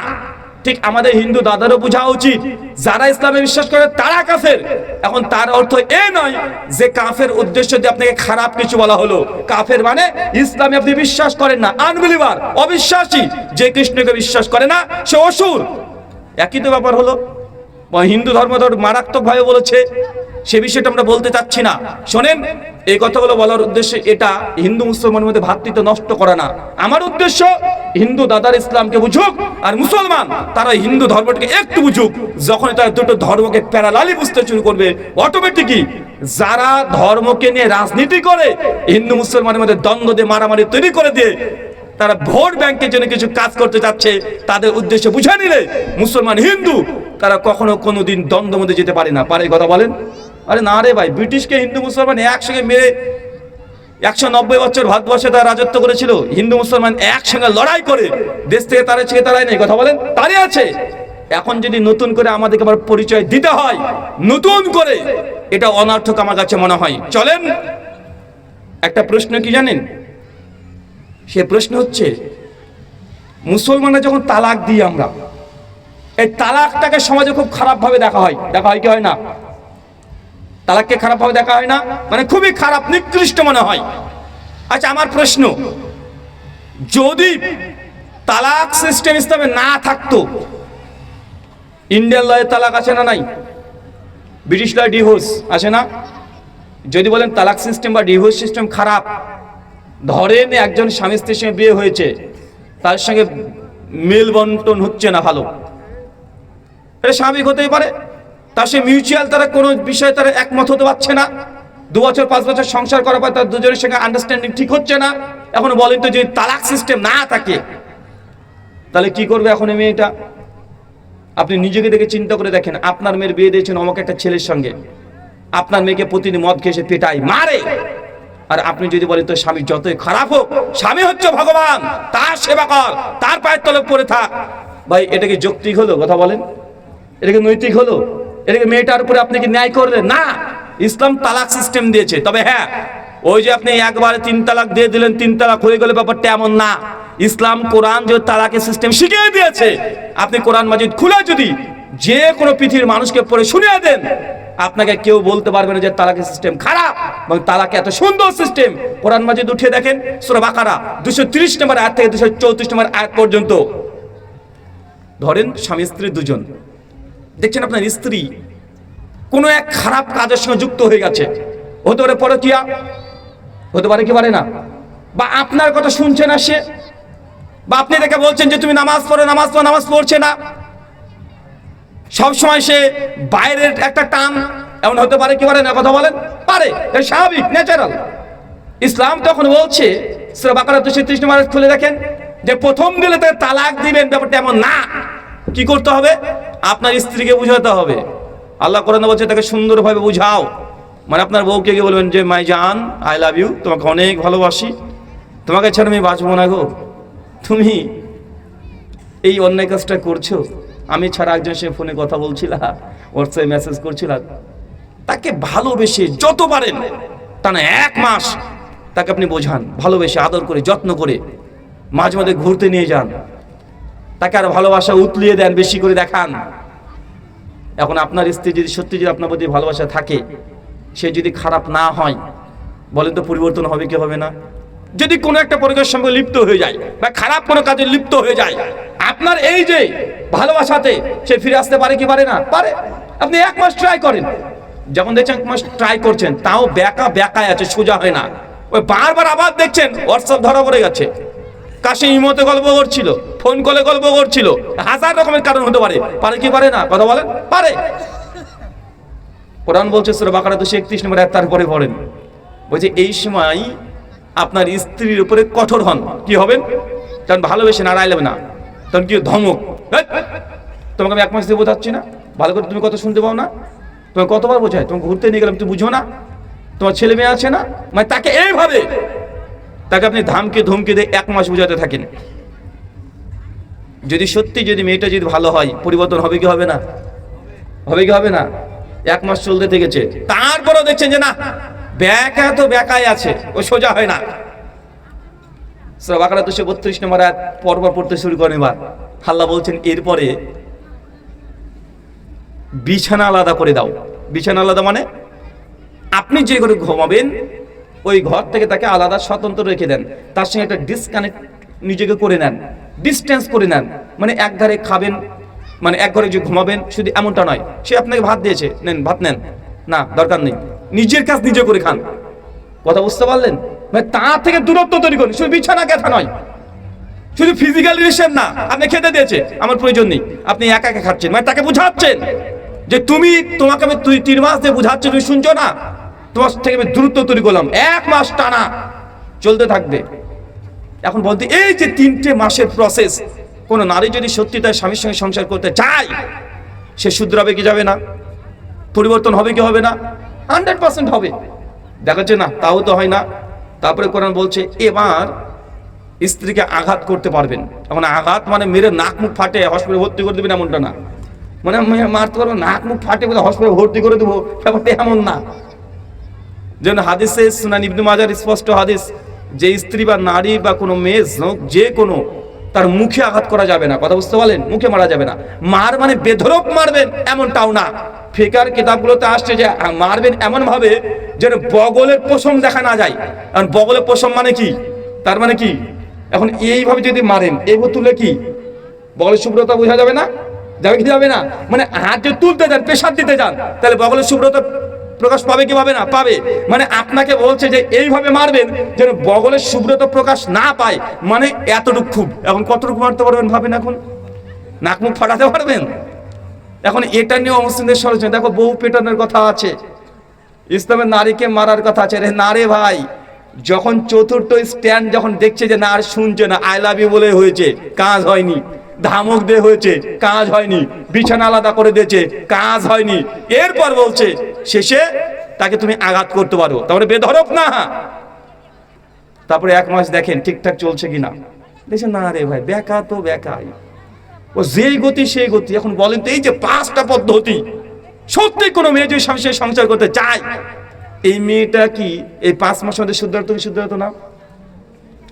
ঠিক আমাদের হিন্দু দাদারও বোঝা উচিত যারা ইসলামে বিশ্বাস করে তারা কাফের। এখন তার অর্থ এ নয় যে কাফের উদ্দেশ্য দিয়ে আপনাকে খারাপ কিছু বলা হলো। কাফের মানে ইসলামে আপনি বিশ্বাস করেন না, আনবিলিভার, অবিশ্বাসী। যে কৃষ্ণকে বিশ্বাস করে না সে অসুর। একই তো ব্যাপার হলো। হিন্দু ধর্ম মারাত্মক ভাবে বলেছে, সে বিষয়টা আমরা বলতে চাচ্ছি না। শোনেন, এই কথাগুলো বলার উদ্দেশ্য এটা হিন্দু মুসলমানের মধ্যে ভ্রাতৃত্ব নষ্ট করা না। আমার উদ্দেশ্য হিন্দু দাদার ইসলামকে বুঝুক, আর মুসলমান তারা হিন্দু ধর্মটাকে একটু বুঝুক। যখন তারা দুটো ধর্মকে প্যারালালি বুঝতে শুরু করবে, অটোমেটিকই যারা ধর্মকে নিয়ে রাজনীতি করে হিন্দু মুসলমানের মধ্যে দ্বন্দ্ব দিয়ে মারামারি তৈরি করে দিয়ে তারা ভোট ব্যাংকের জন্য কিছু কাজ করতে যাচ্ছে, তাদের উদ্দেশ্য বুঝে নিলে মুসলমান হিন্দু তারা কখনো কোনোদিন দ্বন্দ্বের মধ্যে যেতে পারে না। পারে কথা বলেন? আরে না রে ভাই, ব্রিটিশকে হিন্দু মুসলমান একসঙ্গে মেরে 190 বছর ভারতবর্ষে তারা রাজত্ব করেছিল। হিন্দু মুসলমান একসঙ্গে লড়াই করে দেশ থেকে তারাই নেই। কথা বলেন? তারই আছে। এখন যদি নতুন করে আমাদেরকে আবার পরিচয় দিতে হয় নতুন করে, এটা অনর্থক আমার কাছে মনে হয়। চলেন, একটা প্রশ্ন কি জানেন? সে প্রশ্ন হচ্ছে, মুসলমানরা যখন তালাক দিই আমরা, এই তালাকটাকে সমাজে খুব খারাপ ভাবে দেখা হয় কি হয় না? তালাককে খারাপ ভাবে দেখা হয় না, মানে খুবই খারাপ, নিকৃষ্ট মনে হয়। আচ্ছা, আমার প্রশ্ন, যদি তালাক সিস্টেম ইসলামে না থাকতো, ইন্ডিয়ান লয়ে তালাক আছে না নাই? ব্রিটিশ লয়ে ডিভোর্স আছে না? যদি বলেন তালাক সিস্টেম বা ডিভোর্স সিস্টেম খারাপ, ধরেন একজন স্বামী স্ত্রীর সঙ্গে বিয়ে হয়েছে, তার সঙ্গে মেল বন্টন হচ্ছে না ভালো, এটা স্বাভাবিক হতেই পারে। তার সে মিউচুয়াল তারা কোনো বিষয়ে তারা একমত হতে পারছে না, 2 বছর 5 বছর সংসার করার পর তার দুজনের সঙ্গে আন্ডারস্ট্যান্ডিং ঠিক হচ্ছে না। এখন বলেন তো, যদি তালাক সিস্টেম না থাকে তাহলে কি করবে এখন এই মেয়েটা? আপনি নিজেকে দেখে চিন্তা করে দেখেন, আপনার মেয়ের বিয়ে দিয়েছেন অমুক একটা ছেলের সঙ্গে, আপনার মেয়েকে প্রতিদিন মদ খেয়ে সে পেটায় মারে, আর আপনি যদি বলেন তো স্বামী যতই খারাপ হোক, স্বামী হচ্ছে ভগবান, তার সেবা কর, তার পায়ের তলে পড়ে থাক, ভাই এটা কি যৌক্তিক হলো? কথা বলেন, এটা কি নৈতিক হলো? এটাকে মেয়েটার উপরে আপনি কি ন্যায় করলেন? না, ইসলাম তালাক সিস্টেম দিয়েছে। তবে হ্যাঁ, ওই যে আপনি একবারে 3 তালাক দিয়ে দিলেন, 3 তালাক হয়ে গেলে ব্যাপারটা এমন না। ইসলাম কোরআন যে তালাকের সিস্টেম শিখিয়ে দিয়েছে, আপনি কোরআন মাজিদ খুলে যদি যে কোনো পৃথিবীর মানুষকে পড়ে শুনিয়ে দেন, আপনাকে কেউ বলতে পারবে না যে তালাকের সিস্টেম খারাপ। এবং তালাক এত সুন্দর সিস্টেম, কোরআন মাজিদ উঠিয়ে দেখেন, সূরা বাকারা 230 নম্বর আয়াত থেকে 234 নম্বর আয়াত পর্যন্ত। ধরেন স্বামী স্ত্রী দুজন, দেখছেন আপনার স্ত্রী কোনো এক খারাপ কাজের সঙ্গে যুক্ত হয়ে গেছে, হতে পারে পরকীয়া, হতে পারে কি পারে না, বা আপনার কথা শুনছে না সে, বা আপনি তাকে বলছেন যে তুমি নামাজ পড়ো, নামাজ পড়ছে না, সব সময় সে বাইরের একটা টান, এমন হতে পারে কি পারে না? কথা বলেন? পারে, এটা স্বাভাবিক, ন্যাচারাল। ইসলাম তখন বলছে, সূরা বাকারা 230 নম্বর আয়াত খুলে দেখেন, যে প্রথম দিলে তাকে তালাক দিবেন, ব্যাপারটা এমন না। কি করতে হবে? আপনার স্ত্রীকে বুঝাতে হবে। আল্লাহ কোরআনে বলছে তাকে সুন্দরভাবে বুঝাও। মানে আপনার বউকে গিয়ে বলবেন যে মাই জান, আই লাভ ইউ, তোমাকে অনেক ভালোবাসি, তোমাকে ছাড়া আমি বাঁচবো না গো, তুমি এই অন্যায় কাজটা করছো, আমি ছাড়া একজন সে ফোনে কথা বলছিলা, হোয়াটসঅ্যাপে মেসেজ করছিলা। তাকে ভালোবেসে যত পারেন তা না 1 মাস তাকে আপনি বোঝান, ভালোবেসে আদর করে যত্ন করে মাঝে মাঝে ঘুরতে নিয়ে যান, তাকে আর ভালোবাসা উতলিয়ে দেন, বেশি করে দেখান। এখন আপনার স্ত্রী যদি সত্যি যদি আপনার প্রতি ভালোবাসা থাকে, সে যদি খারাপ না হয়, বলেন তো পরিবর্তন হবে কি হবে না? যদি কোনো একটা পরিবারের সঙ্গে লিপ্ত হয়ে যায় বা খারাপ কোনো কাজে লিপ্ত হয়ে যায়, আপনার এই যে ভালোবাসাতে সে ফিরে আসতে পারে কি পারে না? পারে। আপনি 1 মাস ট্রাই করেন, যখন দেখছেন 1 মাস ট্রাই করছেন তাও বেকায় আছে, সোজা হয় না, ওই বারবার আবার দেখছেন হোয়াটসঅ্যাপ ধরা পড়ে গেছে, কাছে ইমোতে গল্প করছিল, ফোন কলে গল্প করছিল, 1000 রকমের কারণ হতে পারে। পারে কি পারে না? কথা বলেন? পারে। কোরআন বলছে সূরা বাকারা 231 নম্বর আয়াত, তারপরে পড়েন, বলছে এই সময় আপনার স্ত্রীর উপরে কঠোর হন। কি হবেন? তখন ভালোবেসে নাড়াইলেন না, তখন কি ধমক, তোমাকে আমি 1 মাস দিয়ে বোঝাচ্ছি না, ভালো করে তুমি কথা শুনতে পাও না, তোমাকে কতবার বোঝায়, তোমাকে ঘুরতে নিয়ে গেলাম তুমি বুঝো না, তোমার ছেলে মেয়ে আছে না, মানে তাকে এইভাবে তাকে আপনি ধমকে দিয়ে 1 মাস বোঝাতে থাকেন। যদি সত্যি যদি মেয়েটা যদি ভালো হয়, পরিবর্তন হবে কি হবে না? হবে কি হবে না? 1 মাস চলতে থেকেছে, তারপরেও দেখছেন যে না, বেকায় আছে, ও সোজা হয় না। সূরা বাকারা 232 নম্বর আয়াত পরপর পড়তে শুরু করেন। এবার আল্লাহ বলছেন এরপরে বিছানা আলাদা করে দাও। বিছানা আলাদা মানে আপনি যে ঘরে ঘুমাবেন ওই ঘর থেকে তাকে আলাদা স্বতন্ত্র রেখে দেন, তার সঙ্গে একটা ডিসকানেক্ট নিজেকে করে নেন, ডিস্টেন্স করে নেন। মানে এক ধারে খাবেন, মানে এক ঘরে যে ঘুমাবেন শুধু এমনটা নয়, সে আপনাকে ভাত দিয়েছে, নেন ভাত নেন, না দরকার নেই, নিজের কাজ নিজে করে খান। কথা বুঝতে পারলেন? মানে তার থেকে দূরত্ব তৈরি করুন, শুধু বিছানা কথা নয়, শুধু ফিজিক্যাল রিলেশন না, আপনি খেতে দিয়েছে আমার প্রয়োজন নেই, আপনি একা একা খাচ্ছেন, মানে তাকে বুঝাচ্ছেন যে তোমাকে আমি 3 মাস দিয়ে বুঝাচ্ছি, তুমি শুনছো না, তোমার থেকে আমি দূরত্ব তৈরি করলাম, 1 মাস টানা চলতে থাকবে। এখন বলতে এই যে 3টে মাসের প্রসেস, কোন নারী যদি সত্যি তার স্বামীর সঙ্গে সংসার করতে চায়, সে শুধরাবে কি যাবে না? পরিবর্তন হবে কি হবে না? 100% হবে। দেখাচ্ছে না তাও তো হয় না। তারপরে কোরআন বলছে এবার স্ত্রীকে আঘাত করতে পারবেন। এখন আঘাত মানে মেরে নাক মুখ ফাটে হসপিটালে ভর্তি করে দেবেন এমনটা না, মানে মারতে পারবো নাক মুখ ফাটে বলে হসপিটালে ভর্তি করে দেবো, ব্যাপারটা এমন না। যেন হাদিসে সুনান ইবনে মাজার স্পষ্ট হাদিস, যে স্ত্রী বা নারী বা কোনো মেয়ে যে কোনো তার মুখে আঘাত করা যাবে না। কথা বুঝতে পারলেন? মুখে মারা যাবে না। মার মানে বেধড়ক মারবেন এমনটাও না। ফিকার কিতাবগুলোতে আসছে যে মারবেন এমন ভাবে যেন বগলের পশম দেখা না যায়। কারণ বগলের পশম মানে কি, তার মানে কি, এখন এইভাবে যদি মারেন এইভাবে তুলে কি বগলের শুভ্রতা বোঝা যাবে না? যাবে কি যাবে না? মানে হাত যদি তুলতে যান, প্রেসার দিতে যান, তাহলে বগলের শুভ্রতা প্রকাশ পাবে কি পাবে না? পাবে। মানে আপনাকে বলছে যে এইভাবে মারবেন যেন বগলের শুভ্রতা প্রকাশ না পায়, মানে এতটুকু খুব। এখন কতটুকু মারতে পারবেন ভাবেন, এখন নাক মুখ ফাটাতে পারবেন? এখন এটা নিয়ে অমুসলিমদের সমালোচনা, দেখো বউ পেটানোর কথা আছে, ইসলামের নারীকে মারার কথা আছে। রে না রে ভাই, যখন চতুর্থ স্ট্যান্ড যখন দেখছে যে না আর শুনছে না, আই লাভ ইউ বলে হয়েছে, কাজ হয়নি, ধামক দিয়ে হয়েছে, কাজ হয়নি, বিছানা আলাদা করে দিয়েছে, কাজ হয়নি, এরপর বলছে শেষে তাকে তুমি আঘাত করতে পারো, তারপরে বেধড়ক না। তারপরে 1 মাস দেখেন ঠিকঠাক চলছে কিনা, দেখছেন না রে ভাই বেকা তো বেকাই, ও যেই গতি সেই গতি। এখন বলেন তো এই যে 5টা পদ্ধতি, সত্যি কোনো মেয়ে যদি স্বামীর সঙ্গে সংসার করতে চায়, এই মেয়েটা কি এই 5 মাসের মধ্যে শুধরাতো কি শুধরাতো না?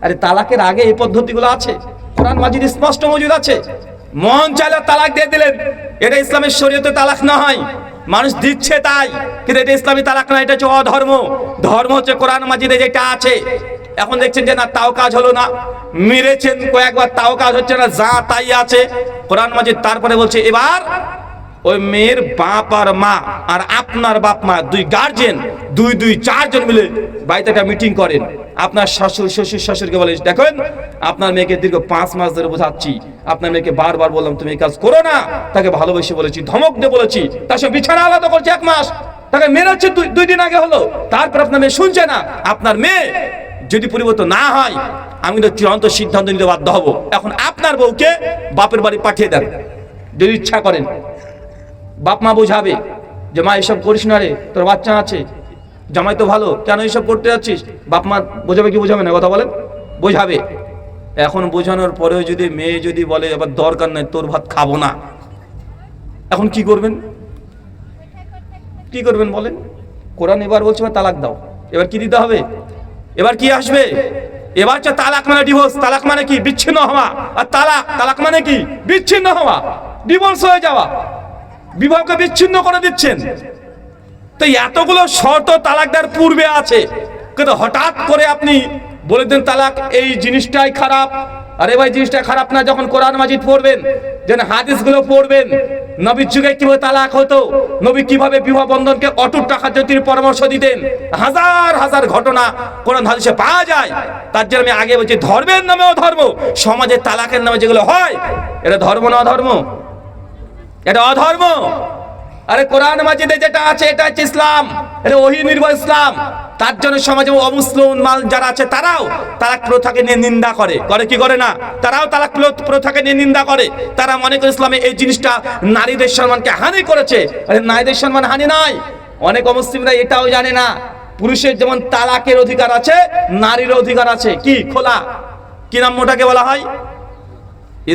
আরে তালাকের আগে এই পদ্ধতিগুলো আছে, কোরআন মাজিদ স্পষ্ট মজুদ আছে। মন চাইলে তালাক দিয়ে দিলেন, এটা ইসলামের শরীয়তে তালাক না হয়, মানুষ দিচ্ছে তাই, কিন্তু এটা ইসলামী তালাক না, এটা হচ্ছে অধর্ম। ধর্ম হচ্ছে কোরআন মাজিদে যেটা আছে। এখন দেখছেন যে না তাও কাজ হলো না, মেরেছেন কয়েকবার তাও কাজ হচ্ছে না, যা তাই আছে কোরআন মাজিদ। তারপরে বলছে এবার ওই মেয়ের বাপ আর মা আর আপনার বাপ মা, 2 গার্জেন, 4 জন মিলে বাড়িতে একটা মিটিং করেন। আপনার শ্বশুর শাশুড়িকে বলে দেখেন আপনার মেয়েকে দীর্ঘ 5 মাস ধরে বোঝাচ্ছি, আপনার মেয়েকে বারবার বললাম তুমি এই কাজ করো না, তাকে ভালোবেসে বলেছি, ধমক দিয়ে বলেছি, তার সঙ্গে বিছানা আলাদা করছে 1 মাস, তাকে মেরেছে 2 দিন আগে হলো, তারপর আপনার মেয়ে শুনছে না। আপনার মেয়ে যদি পরিবর্তন না হয় আমি তো চূড়ান্ত সিদ্ধান্ত নিতে বাধ্য হব। এখন আপনার বউকে বাপের বাড়ি পাঠিয়ে দেন যদি ইচ্ছা করেন। বাপ মা বোঝাবে যে মা এসব করিস না রে, তোর বাচ্চা আছে, জামাই তো ভালো, কেন এসব করতে যাচ্ছিস? বাপ মা বোঝাবে কি বোঝাবে না? কথা বলেন, বোঝাবে। এখন বোঝানোর পরেও যদি মেয়ে যদি বলে এবার দরকার নেই তোর ভাত খাবো না, এখন কি করবেন? কি করবেন বলেন? কোরআন এবার বলছে তালাক দাও, এবার কি দিতে হবে? এবার কি আসবে? এবার হচ্ছে তালাক মানে ডিভোর্স। তালাক মানে কি? বিচ্ছিন্ন হওয়া। আর তালাক মানে কি? বিচ্ছিন্ন হওয়া, ডিভোর্স হয়ে যাওয়া, বিবাহকে বিচ্ছিন্ন করে দিচ্ছেন। তো এতগুলো শর্ত তালাক দেওয়ার পূর্বে আছে, কিন্তু হঠাৎ করে আপনি বলে দেন তালাক এই জিনিসটাই খারাপ। আরে ভাই জিনিসটা খারাপ না, যখন কোরআন মাজিদ পড়বেন, যেন হাদিসগুলো পড়বেন, নবীর যুগে কিভাবে তালাক হতো, নবী কিভাবে বিবাহ বন্ধনকে অটুট রাখার জন্য তিনি পরামর্শ দিতেন, হাজার হাজার ঘটনা কোরআন হাদিসে পাওয়া যায়। তার জন্য আমি আগে বলছি ধর্মের নামে অধর্ম, সমাজে তালাকের নামে যেগুলো হয় এটা ধর্ম না অধর্ম? এটা অধর্ম। আরে কোরআন মাজিদে যেটা আছে এটা হচ্ছে ইসলাম, এটা ওহী নির্ভর ইসলাম। তার জন্য সমাজে অমুসলিম যারা আছে তারাও তালাক প্রথাকে নিয়ে নিন্দা করে, কি করে না? তারাও তালাক প্রথাকে নিয়ে নিন্দা করে। তারা মনে করে ইসলামে এই জিনিসটা নারীদের সম্মানকে হানি করেছে। আরে নারীদের সম্মান হানি নয়। অনেক অমুসলিমরা এটাও জানে না, পুরুষের যেমন তালাকের অধিকার আছে, নারীর অধিকার আছে। কি খোলা, কি নাম ওটাকে বলা হয়?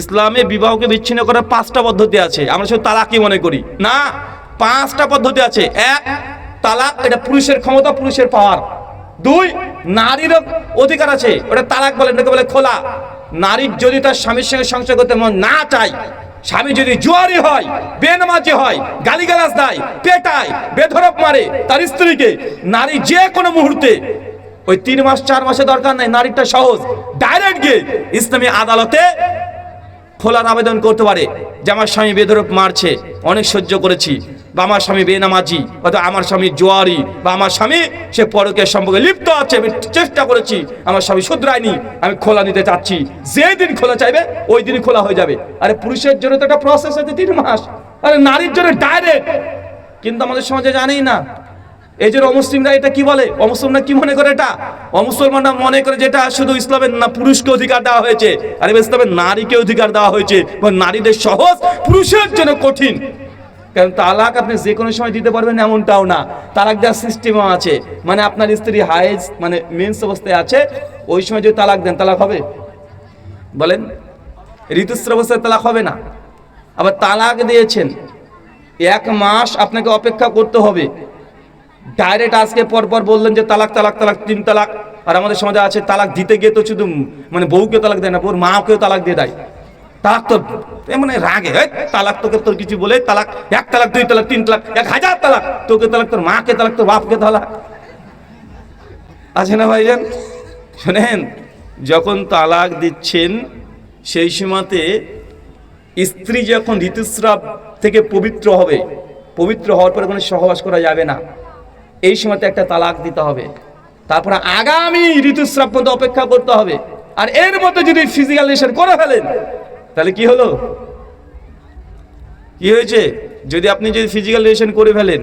ইসলামে বিবাহকে বিচ্ছিন্ন করার 5টা পদ্ধতি আছে। আমরা শুধু তালাকই মনে করি না, 5টা পদ্ধতি আছে। 1, তালাক, এটা পুরুষের ক্ষমতা, পুরুষের পাওয়ার। 2, নারীর অধিকার আছে, ওটা তালাক বলে, এটাকে বলে খোলা। নারীর যদি তার স্বামীর সঙ্গে সংসার করতে মন না চায়, স্বামী যদি জুয়ারি হয়, বেনামাজি হয়, গালিগালাজ দেয়, পেটায়, বেধড়ক মারে তার স্ত্রীকে, নারী যে কোনো মুহূর্তে ওই 3 মাস 4 মাসে দরকার নাই, নারীটা সহজ ডাইরেক্ট গিয়ে ইসলামী আদালতে খোলার আবেদন করতে পারে যে আমার স্বামী বেধড়ক মারছে, অনেক সহ্য করেছি, বা আমার স্বামী বেনামাজি, অথবা আমার স্বামী জোয়ারি, বা আমার স্বামী সে পরকীয়া সম্পর্কে লিপ্ত আছে, আমি চেষ্টা করেছি, আমার স্বামী শুধরায়নি, আমি খোলা নিতে চাচ্ছি। যেদিন খোলা চাইবে ওই দিনই খোলা হয়ে যাবে। আরে পুরুষের জন্য তো একটা প্রসেস আছে 3 মাস, আরে নারীর জন্য ডাইরেক্ট। কিন্তু আমাদের সমাজে জানেই না। এই যে অমুসলিমরা এটা কি বলে, অমুসলিমরা কি মনে করে, এটা অমুসলমানরা মনে করে যেটা শুধু ইসলামের না পুরুষকে অধিকার দেওয়া হয়েছে, আর ইসলামের নারীকে অধিকার দেওয়া হয়েছে, নারীদের সহজ, পুরুষের জন্য কঠিন। কারণ তালাক আপনি যে কোনো সময় দিতে পারবেন এমনটাও না, তালাক দেওয়ার সিস্টেমও আছে। মানে আপনার স্ত্রী হাইজ মানে মেন্স অবস্থায় আছে, ওই সময় যদি তালাক দেন তালাক হবে? বলেন, ঋতুস্রাব অবস্থায় তালাক হবে না। আবার তালাক দিয়েছেন, 1 মাস আপনাকে অপেক্ষা করতে হবে। ডাইরেক্ট আজকে পরপর বললেন যে তালাক তালাক তালাক 3 তালাক। আর আমাদের সমাজে আছে তালাক দিতে গিয়ে তো শুধু মানে বউকে তালাক দেয় না, বউর মাকেও তালাক দিয়ে দেয়। তালাক তো মানে রাগে, তালাক তোকে তোর কিছু বলে তালাক, 1 তালাক 2 তালাক 3 তালাক 1000 তালাক, তোকে তালাক, তোর মাকে তালাক, তোর বাপকে তালাক। আছে না ভাইজান? শোনেন, যখন তালাক দিচ্ছেন সেই সময়তে স্ত্রী যখন ঋতুস্রাব থেকে পবিত্র হবে, পবিত্র হওয়ার পরে কোনো সহবাস করা যাবে না, এই সময়তে একটা তালাক দিতে হবে। তারপরে আগামী ঋতুস্রাব পর্যন্ত অপেক্ষা করতে হবে। আর এর মধ্যে যদি ফিজিক্যাল রিলেশন করে ফেলেন তাহলে কি হলো, কি হয়েছে? যদি আপনি যদি ফিজিক্যাল রিলেশন করে ফেলেন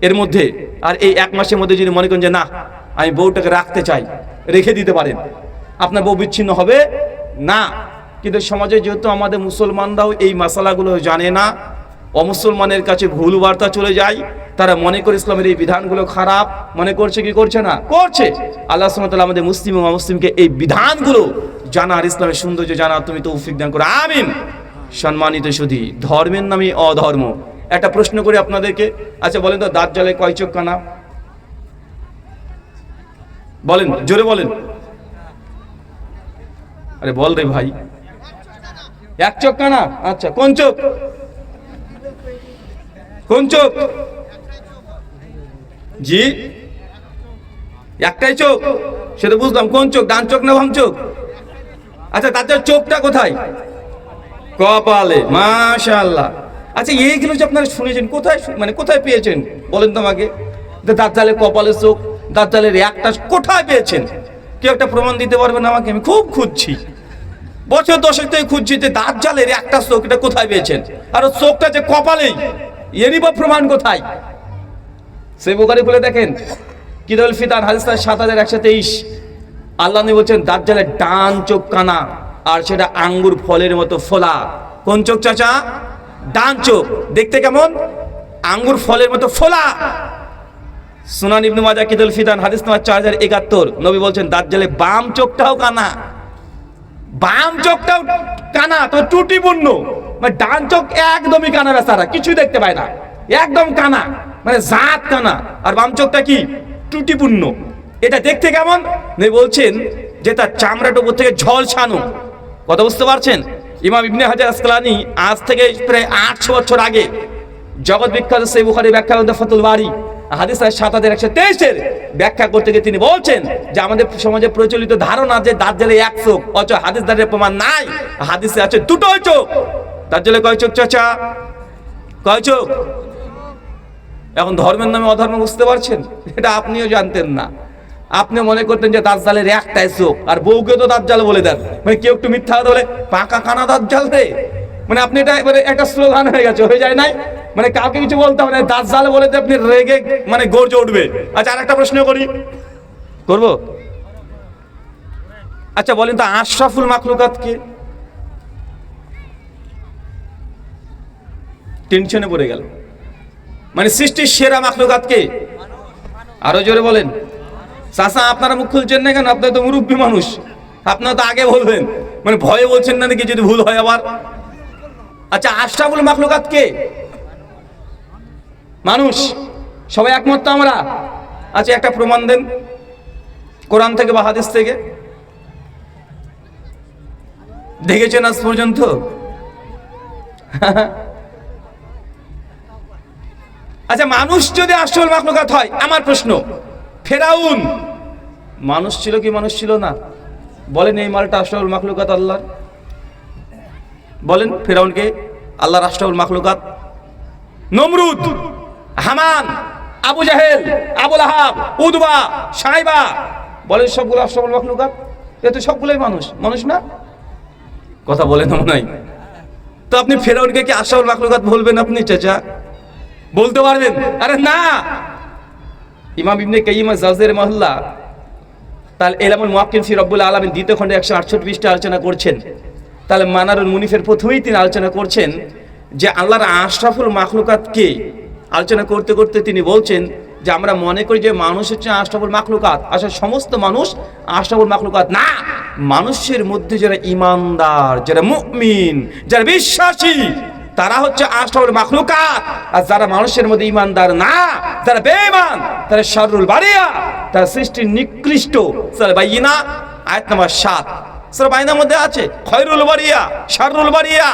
এর মধ্যে, আর এই 1 মাসের মধ্যে যদি মনে করেন যে না আমি বউটাকে রাখতে চাই, রেখে দিতে পারেন, আপনার বউ বিচ্ছিন্ন হবে না। কিন্তু সমাজে যেহেতু আমাদের মুসলমানরাও এই মশালাগুলো জানে না, অমুসলমানের কাছে ভুল বার্তা চলে যায়, তারা মনে করে ইসলামের এই বিধানগুলো খারাপ মনে করছে, কি করছে না? করছে। আল্লাহ সুবহানাহু ওয়া তাআলা আমাদের মুসলিম ও অমুসলিমকে এই বিধানগুলো জানার, ইসলামের সৌন্দর্য জানার তুমি তৌফিক দান করো, আমিন। সম্মানিত সুধী, ধর্মের নামে অধর্ম। একটা প্রশ্ন করি আপনাদেরকে, আচ্ছা বলেন তো দাজ্জালের কয় চোখ কানা? বলেন, জোরে বলেন। আরে বল রে ভাই। 1 চোখ কানা? আচ্ছা, কোন চোখ? কোন চোখ? জি, একটাই চোখ, সেটা বুঝলাম। কোন চোখ? ডান চোখ না বাম চোখ? আচ্ছা, তার চোখটা কোথায়? কপালে। মাশাআল্লাহ। আচ্ছা, এইগুলো যে আপনারা শুনেছেন, কোথায় মানে কোথায় পেয়েছেন বলেন তো আমাকে? দাজ্জালের কপালের চোখ, দাজ্জালের একটা কোথায় পেয়েছেন? কেউ একটা প্রমাণ দিতে পারবেন আমাকে? আমি খুব খুঁজছি, বছর 10 থেকে খুঁজছি যে দাজ্জালের একটা চোখ, এটা কোথায় পেয়েছেন? আর চোখটা যে কপালেই, এরই বা প্রমাণ কোথায়? সহিহ বুখারী খুলে দেখেন, কিতাবুল ফিতান হাদিস 7123, আল্লাহ নবী বলছেন দাজ্জালের ডান চোখ কানা, আর সেটা আঙ্গুর ফলের মতো ফোলা। কোন চোখ চাচা? ডান চোখ। দেখতে কেমন? আঙ্গুর ফলের মতো ফোলা। সুনান ইবনে মাজাহ কিতাবুল ফিতান হাদিস নম্বর 4071, নবী বলছেন দাজ্জালের বাম চোখটাও কানা, বাম চোখটাও কানা, তো ত্রুটিপূর্ণ। মানে ডান চোখ একদমই কানা, বেচারা কিছুই দেখতে পায় না, একদম কানা, মানে জাত কানা। আর বাম চোখটা কি? ত্রুটিপূর্ণ। এটা দেখতে কেমন? বলছেন যে তার চামড়াটা উপর থেকে ঝলসানো। কথা বুঝতে পারছেন? ইমাম ইবনে হাজার আসকালানী আজ থেকে প্রায় 800 বছর আগে জগৎ বিখ্যাত সহিহ বুখারী ব্যাখ্যা গ্রন্থ ফাতুল বারী হাদিস 7123 ব্যাখ্যা করতে গিয়ে তিনি বলছেন যে আমাদের সমাজে প্রচলিত ধারণা যে দাজ্জালের 1 চোখ, অথচ হাদিস দ্বারা প্রমাণ নাই, হাদিসে আছে 2টো চোখ। দাজ্জালের কয় চোখ চাচা? কয় চোখ? এখন ধর্মের নামে অধর্ম বুঝতে পারছেন? এটা আপনিও জানতেন না, আপনি মনে করতেন যে দাজ্জালের একটাই চোখ, আর বউকে তো দাজ্জাল বলে দেন। মানে কেউ একটু মিথ্যা কথা বলে, পাকা কানা দাজ্জাল রে, মানে আপনি এটা এবারে একটা স্লোগান হয়ে গেছে, হয়ে যায় নাই? মানে কাউকে কিছু বলতে হবে না, দাজ্জাল বলে যে আপনি রেগে মানে গর্জে উঠবে। আচ্ছা, আরেকটা প্রশ্ন করি, করব? আচ্ছা বলেন তো আশরাফুল মাখলুকাত কে? টেনশনে পড়ে গেল। মানে সৃষ্টির সেরা মাখলুকাত কে? আরো জোরে বলেন। চাচা আপনারা মুখ খুলছেন না কেন? আপনারা তো মুরব্বী মানুষ, আপনারা তো আগে বলবেন। মানে ভয়ে বলছেন না নাকি যদি ভুল হয় আবার? আচ্ছা, আশরাফুল মাখলুকাত কে? মানুষ। সবাই একমত তো আমরা? আচ্ছা, একটা প্রমাণ দেন কোরআন থেকে বা হাদিস থেকে। দেখেছেন আজ পর্যন্ত? আচ্ছা, মানুষ যদি আসল মাখলুকাত হয়, আমার প্রশ্ন, ফেরাউন মানুষ ছিল কি মানুষ ছিল না? বলেন এই মালটা আসল মাখলুকাত আল্লাহর? বলেন ফেরাউনকে আল্লাহর আসল মাখলুকাত? নমরুদ, হামান, আবু জাহেল, আবুল আহাব, উদবা, সাইবা, বলেন সবগুলো আসল মাখলুকাত? এ তো সবগুলোই মানুষ, মানুষ না? কথা বলেন না মনে হয়। তো আপনি ফেরাউনকে কি আসল মাখলুকাত বলবেন আপনি চাচা? বলতে পারবেন? আরে না। ইমাম ইবনে কাইয়িম আজ-জাওজির রাহিমাহুল্লাহ তাহলে ইলমুল মুওয়াক্কিল ফি রব্বুল আলামিন দ্বিতীয় খণ্ডে 168 পৃষ্ঠা আলোচনা করছেন। তাহলে মানারুল মুনিফের প্রথমেই তিনি আলোচনা করছেন যে আল্লাহর আশরাফুল মাখলুকাত কে। আলোচনা করতে করতে তিনি বলছেন যে আমরা মনে করি যে মানুষ হচ্ছে আশরাফুল মাখলুকাত, আসলে সমস্ত মানুষ আশরাফুল মাখলুকাত না। মানুষের মধ্যে যারা ঈমানদার, যারা মুমিন, যারা বিশ্বাসী, তারা হচ্ছে আশরাফুল মাখলুকাত। আর যারা মানুষের মধ্যে ঈমানদার না, যারা বেঈমান, তারা শাররুল বারিয়া, তারা সৃষ্টির নিকৃষ্ট। সূরা বাইয়িনা আয়াত নম্বর 7। সূরা বাইয়িনার মধ্যে আছে খয়রুল বারিয়া, শাররুল বারিয়া,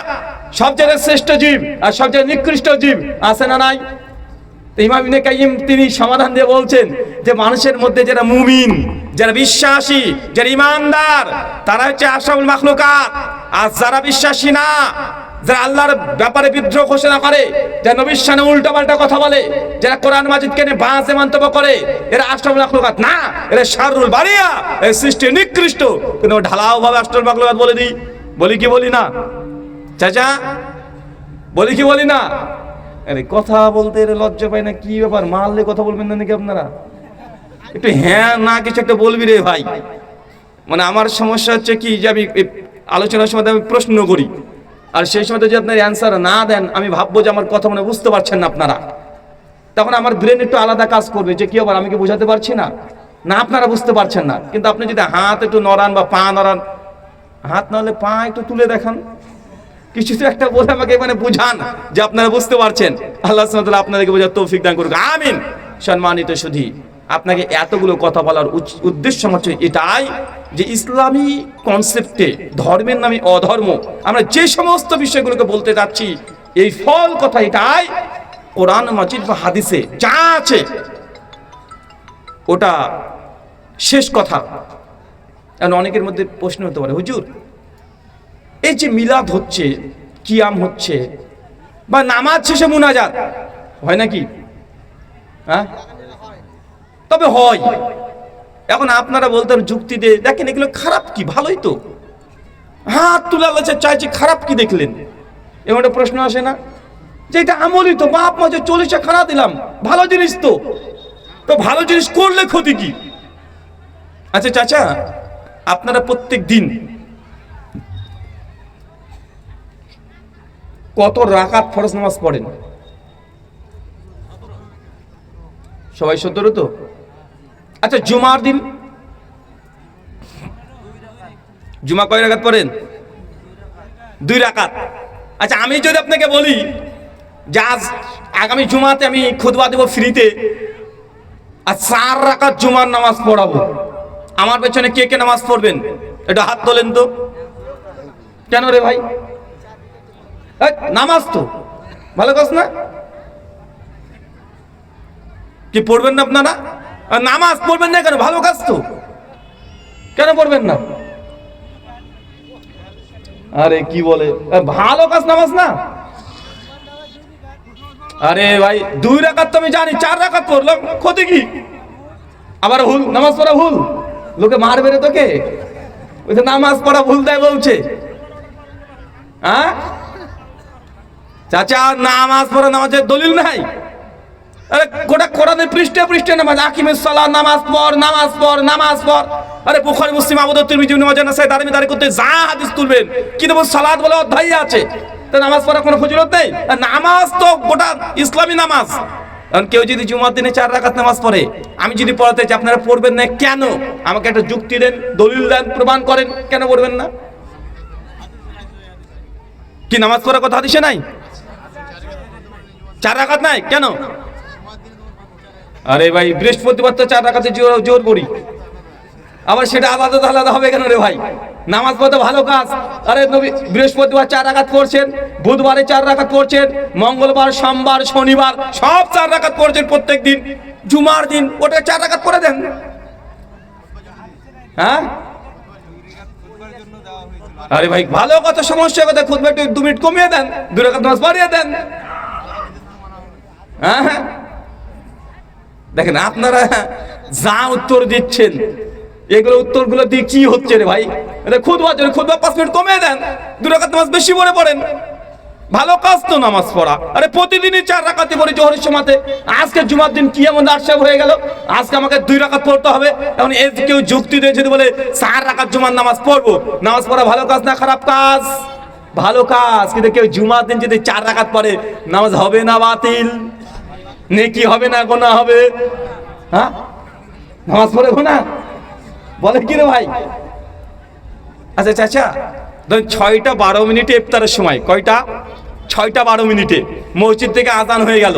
সবচেয়ে শ্রেষ্ঠ জীব আর সবচেয়ে নিকৃষ্ট জীব, আছে না নাই? ইমাম ইবনে কাইয়িম তিনি সমাধান দিয়ে বলছেন যে মানুষের মধ্যে যারা মুমিন, যারা বিশ্বাসী, যারা ঈমানদার, তারা হচ্ছে আশরাফুল মাখলুকাত। আর যারা বিশ্বাসী না, যারা আল্লাহর ব্যাপারে বিদ্রোহ ঘোষণা করে, যারা নবীর শানে উল্টাপাল্টা কথা বলে, যারা কোরআন মাজিদকে নিয়ে বাজে মন্তব্য করে, এরা আশরাফুল মাখলুকাত না, এরা শাররুল বারিয়া, এই সৃষ্টি নিকৃষ্ট। কিন্তু ঢালাও ভাবে আশরাফুল মাখলুকাত বলে দিই, বলি কি বলি না চাচা? বলি কি বলি না? আরে কথা বলতে লজ্জা পায় না, কি ব্যাপার? মারলে কথা বলবেন না নাকি আপনারা? একটু হ্যাঁ না কিছু একটা বলবি রে ভাই। মানে আমার সমস্যা হচ্ছে কি যে আমি আলোচনার সময় আমি প্রশ্ন করি, আর সেই সময় যদি আপনার অ্যান্সার না দেন, আমি ভাববো যে আমার কথা মানে বুঝতে পারছেন না আপনারা। তখন আমার ব্রেন একটু আলাদা কাজ করবে যে কি আবার আমি কি বোঝাতে পারছি না, না আপনারা বুঝতে পারছেন না। কিন্তু আপনি যদি হাত একটু নড়ান বা পা নড়ান, হাত নাহলে পা একটু তুলে দেখান, কিছু তো একটা বলে আমাকে মানে বুঝান যে আপনারা বুঝতে পারছেন। আল্লাহ সুবহানাহু ওয়া তাআলা আপনাদেরকে বোঝার তৌফিক দান করুক, আমিন। সম্মানিত সুধী, আপনাকে এতগুলো কথা বলার উদ্দেশ্য হচ্ছে এটাই যে ইসলামী কনসেপ্টে ধর্মের নামে অধর্ম আমরা যে সমস্ত বিষয়গুলোকে বলতে যাচ্ছি, এই ফল কথা এটাই কোরআন মাজিদ বা হাদিসে যা আছে ওটা শেষ কথা। কারণ অনেকের মধ্যে প্রশ্ন হতে পারে, হুজুর এই যে মিলাদ হচ্ছে, কিয়াম হচ্ছে, বা নামাজ শেষে মুনাজাত হয় নাকি? হ্যাঁ, তবে হয়। এখন আপনারা বলতেন যুক্তি দিয়ে, দেখেন এগুলো খারাপ কি, ভালোই তো। হাত তুলে আল্লাহ চাইছে, খারাপ কি দেখলেন? এমন একটা প্রশ্ন আসে না যে এটা আমলই তো, বাপ মাঝে 40 খানা দিলাম, ভালো জিনিস তো, তো ভালো জিনিস করলে ক্ষতি কি? আচ্ছা চাচা, আপনারা প্রত্যেক দিন কত রাকাত ফরজ নামাজ পড়েন? সবাই 17 তো? আচ্ছা জুমার দিন জুমা কয় রাকাত পড়েন? 2 রাকাত। আচ্ছা আমি যদি আপনাকে বলি যে আজ আগামী জুমাতে আমি খুতবা দেব ফ্রিতে, আর 4 রাকাত জুমার নামাজ পড়াবো, আমার পেছনে কে কে নামাজ পড়বেন? এটা হাত তোলেন তো। কেন রে ভাই? নামাজ তো ভালো কাজ না, কি পড়বেন না আপনারা? নামাজ পড়বেন না কেন? ভালো কাজ তো, কেন পড়বেন না? আরে কি বলে ভালো কাজ নামাজ না? আরে ভাই 2 রাকাত তো আমি জানি, 4 রাকাত পড়লাম, ক্ষতি কি? আবার ভুল নামাজ পড়া ভুল, লোকে মারবে রে তোকে, ওই তো নামাজ পড়া ভুল দেয় বলছে। হ্যাঁ চাচা, নামাজ পড়া নামাজের দলিল নাই। আরে গোটা কোরআনের পৃষ্ঠে পৃষ্ঠে নামাজ, আকিমিস সালাত, নামাজ পড়, নামাজ পড়, নামাজ পড়। আরে বুখারী, মুসলিম, আবু দাউদ, তিরমিজি, ইবনে মাজাহ, নাসাঈ, দারমি দারি করতে যা হাদিস তুলবেন, কিন্তু সালাত বলে অধ্যায় আছে, তো নামাজ পড়ার কোনো ফজিলত নেই? নামাজ তো গোটা ইসলামী নামাজ। কারণ কেউ যদি জুমার দিনে 4 রাকাত নামাজ পড়ে, আমি যদি পড়াতে চাই, আপনারা পড়বেন না কেন? আমাকে একটা যুক্তি দেন, দলিল দেন, প্রমাণ করেন, কেন পড়বেন না? কি নামাজ পড়ার কথা হাদিসে নাই? 4 রাকাত নাই কেন? আরে ভাই বৃহস্পতিবার তো 4 রাকাতে জোর করি, আবার সেটা আলাদা আলাদা হবে কেন রে ভাই? নামাজ পড়তে ভালো কাজ। আরে নবী বৃহস্পতিবার 4 রাকাত পড়ছেন, বুধবারে 4 রাকাত পড়ছেন, মঙ্গলবার, সোমবার, শনিবার সব 4 রাকাত পড়ছেন প্রত্যেক দিন। জুমার দিন ওটা 4 রাকাত পড়ে দেন। হ্যাঁ আরে ভাই ভালো কথা, সমস্যা কথা, খুতবা একটু 2 মিনিট কমিয়ে দেন, 2 রাকাত নামাজ পড়িয়ে দেন। হ্যাঁ দেখেন আপনারা যা উত্তর দিচ্ছেন, এগুলো উত্তরগুলো দিয়ে কি হচ্ছে রে ভাই? এটা খুতবা 5 মিনিট কমিয়ে দেন, 2 রাকাত নামাজ বেশি পড়ে পড়েন। ভালো কাজ তো নামাজ পড়া। আরে প্রতিদিনই 4 রাকাতই পড়ি জোহরের সময়তে। আজকে জুমার দিন কি এমন আশা হয়ে গেল আজকে আমাকে 2 রাকাত পড়তে হবে? এখন এই কেউ যুক্তি দিয়ে যদি বলে 4 রাকাত জুমার নামাজ পড়বো, নামাজ পড়া ভালো কাজ না খারাপ কাজ? ভালো কাজ। কিন্তু কেউ জুমার দিন যদি 4 রাকাত পড়ে, নামাজ হবে না বাতিল? নেকি হবে না গোনা হবে? হ্যাঁ নামাজ পড়ে গোনা বলে কি রে ভাই? আচ্ছা চাচা ধরুন 6টা 12 মিনিটে ইফতারের সময়, কয়টা? 6টা 12 মিনিটে মসজিদ থেকে আজান হয়ে গেল।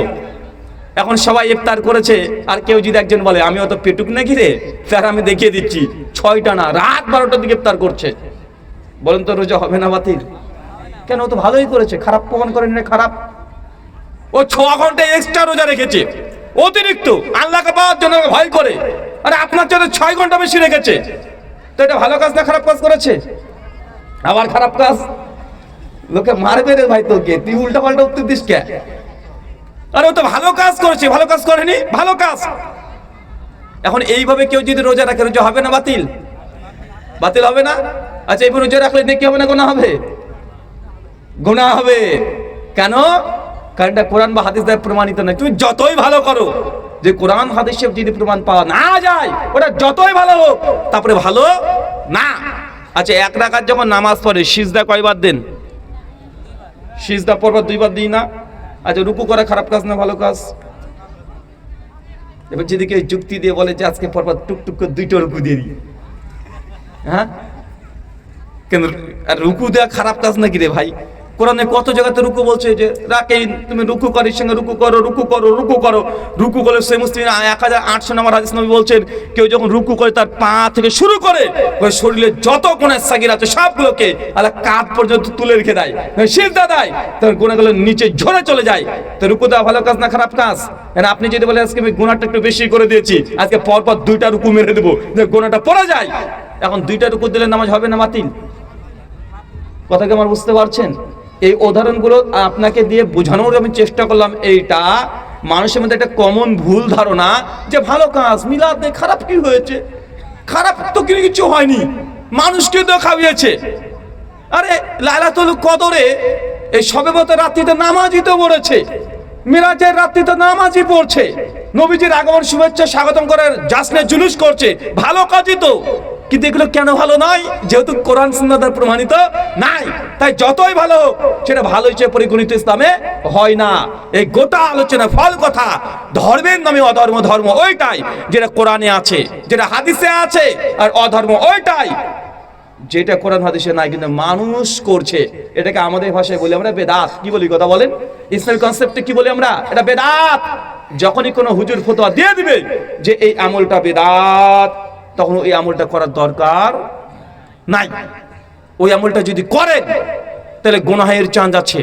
এখন সবাই ইফতার করেছে, আর কেউ যদি একজন বলে আমি অত পেটুক নাকি রে, স্যার আমি দেখিয়ে দিচ্ছি 6টা না রাত 12টার দিকে ইফতার করছে, বলেন তো রোজা হবে না বাতিল? কেন? ও তো ভালোই করেছে, খারাপ প্রমাণ করেন না খারাপ? ও 6 ঘন্টা এক্সট্রা রোজা রেখেছে অতিরিক্ত, আল্লাহকে পাওয়ার জন্য ভয় করে। আরে আপনার জন্য 6 ঘন্টা বেশি রেখেছে, তো এটা ভালো কাজ না খারাপ কাজ করেছে? আবার খারাপ কাজ, লোকে মারবে রে ভাই তোকে, তুই উল্টা পাল্টা উত্তর দিস কে? আরে ও তো ভালো কাজ করেছে, ভালো কাজ করেনি? ভালো কাজ। এখন এইভাবে কেউ যদি রোজা রাখে, রোজা হবে না বাতিল? বাতিল হবে না? আচ্ছা এইভাবে রোজা রাখলে নেকি হবে না গোনা হবে? গোনা হবে। কেন? কারণ এটা কোরআন বা হাদিস দ্বারা প্রমাণিত নয়। তুমি যতই ভালো করো, যে কোরআন হাদিসে যদি প্রমাণ পাওয়া না যায়, ওটা যতই ভালো হোক তারপরে ভালো না। আচ্ছা 1 রাকাত যখন নামাজ পড়ে সিজদা কয়বার দেন? সিজদা পড়বার 2 বার দিই না? আচ্ছা রুকু করা খারাপ কাজ না ভালো কাজ? এবার যদি কেউ যুক্তি দিয়ে বলে যে আজকে পরপর টুকটুক করে 2টা রুকু দিয়ে দিই, হ্যাঁ কেন? আর রুকু দেওয়া খারাপ কাজ নাকি রে ভাই? কোরআনে কত জায়গাতে রুকু বলছে যে রাকে তুমি রুকু করার সঙ্গে রুকু করো, রুকু করো, রুকু করো। রুকু করলে সেই মুসলিম 1800 নম্বর হাদিস নবী বলছেন, কেউ যখন রুকু করে তার পা থেকে শুরু করে শরীরে যত গুনাহ সাগীরা আছে সবগুলোকে আল্লাহ কাঁধ পর্যন্ত তুলে রেখে দেয়, সিজদা দেয়, তার গুনাহগুলো নিচে ঝরে চলে যায়। তো রুকু দেওয়া ভালো কাজ না খারাপ কাজ? মানে আপনি যদি বলেন আজকে আমি গুনাহটা একটু বেশি করে দিয়েছি, আজকে পরপর 2টা রুকু মেরে দেবো, গুনাহটা পড়ে যায়, এখন 2টা রুকু দিলে নামাজ হবে না বাতিল? কথা কি আমার বুঝতে পারছেন? এই উদাহরণগুলো আপনাকে দিয়ে বোঝানোর আমি চেষ্টা করলাম। এইটা মানুষের মধ্যে একটা কমন ভুল ধারণা যে ভালো কাজ, মিলাদ নেই, খারাপ কি হয়েছে? খারাপ তো কিছু হয়নি, মানুষকে তো খাওয়িয়েছে। আরে লাইলাতুল কদরে এই শবে বরাতের রাত্রিতে নামাজই তো পড়েছে, মিরাজের রাত্রিতে নামাজই পড়ছে, নবীজির আগমন শুভেচ্ছা স্বাগতম করার জাসনে জুলুস করছে, ভালো কাজই তো। কিন্তু এগুলো কেন ভালো নয়? যেহেতু কোরআন সুন্নাহ দ্বারা প্রমাণিত নাই, তাই যতই ভালো হোক সেটা ভালো হিসেবে পরিগণিত ইসলামে হয় না। এই গোটা আলোচনা ফল কথা ধর্মের নামে অধর্ম, ধর্ম ওইটাই যেটা কোরআনে আছে, যেটা হাদিসে আছে, আর অধর্ম ওইটাই যেটা কোরআন হাদিসে নাই কিন্তু মানুষ করছে। এটাকে আমাদের ভাষায় বলি আমরা বেদাত। কি বলি কথা বলেন? ইসলামিক কনসেপ্টে কি বলি আমরা? এটা বেদাত। যখনই কোনো হুজুর ফতোয়া দিয়ে দিবে যে এই আমলটা বেদাত, তখন ওই আমলটা করার দরকার নাই। ওই আমলটা যদি করেন তাহলে গুনাহের চান্স আছে।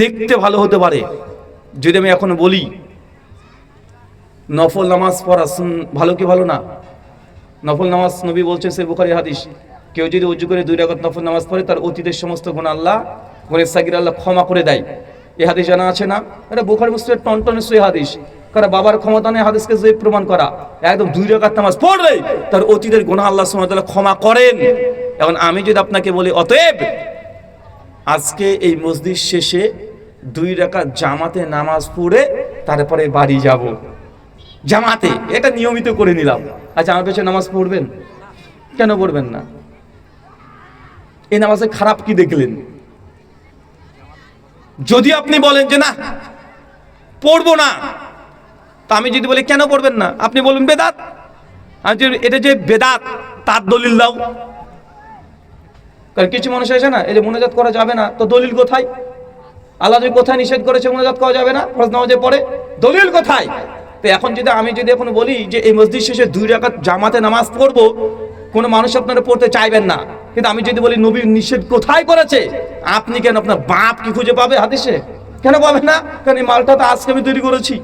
দেখতে ভালো হতে পারে, যদি আমি এখন বলি নফল নামাজ পড়া ভালো কি ভালো না? নফল নামাজ নবী বলছে সে বুখারী হাদিস, কেউ যদি ওযু করে 2 রাকাত নফল নামাজ পড়ে তার অতীতের সমস্ত গুনাহ আল্লাহ, গুনাহ সাগীরা আল্লাহ ক্ষমা করে দেয়। এই হাদিস জানা আছে না? এটা বুখারী মুসলিমের টনটনে সহিহ হাদিস। কারণ বাবার ক্ষমতা নেই হাদিসকে যে প্রমাণ করা, একদম 2 রাকাত নামাজ পড়লে তার অতীতের গুনাহ আল্লাহ সুবহানাহু ওয়া তাআলা ক্ষমা করেন। এখন আমি যদি আপনাকে বলি অতএব আজকে এই মসজিদ শেষে 2 রাকাত জামাতে নামাজ পড়ে তারপরে বাড়ি যাব, জামাতে এটা নিয়মিত করে নিলাম, আচ্ছা আমার পেছনে নামাজ পড়বেন? কেন পড়বেন না? এই নামাজে খারাপ কি দেখলেন? যদি আপনি বলেন যে না পড়বো না, তা আমি যদি বলি কেন পড়বেন না, আপনি বলবেন বেদাত। আমি যদি এটা যে বেদাত তার দলিল দাও। কারণ কিছু মানুষ আছে না, এই যে মুনাজাত করা যাবে না, তো দলিল কোথায়? আল্লাহ যদি কোথায় নিষেধ করেছে মুনাজাত করা যাবে না ফরজ নামাজে পড়ে, দলিল কোথায়? তো এখন যদি আমি এখন বলি যে এই মসজিদ শেষে 2 রাকাত জামাতে নামাজ পড়বো, কোনো মানুষ আপনারা পড়তে চাইবেন না, কিন্তু আমি যদি বলি নবীর নিষেধ কোথায় করেছে, আপনি কেন আপনার বাপ কি খুঁজে পাবে হাদিসে? কেন পাবেন না? কারণ এই মালটা তো আজকে আমি তৈরি করেছি,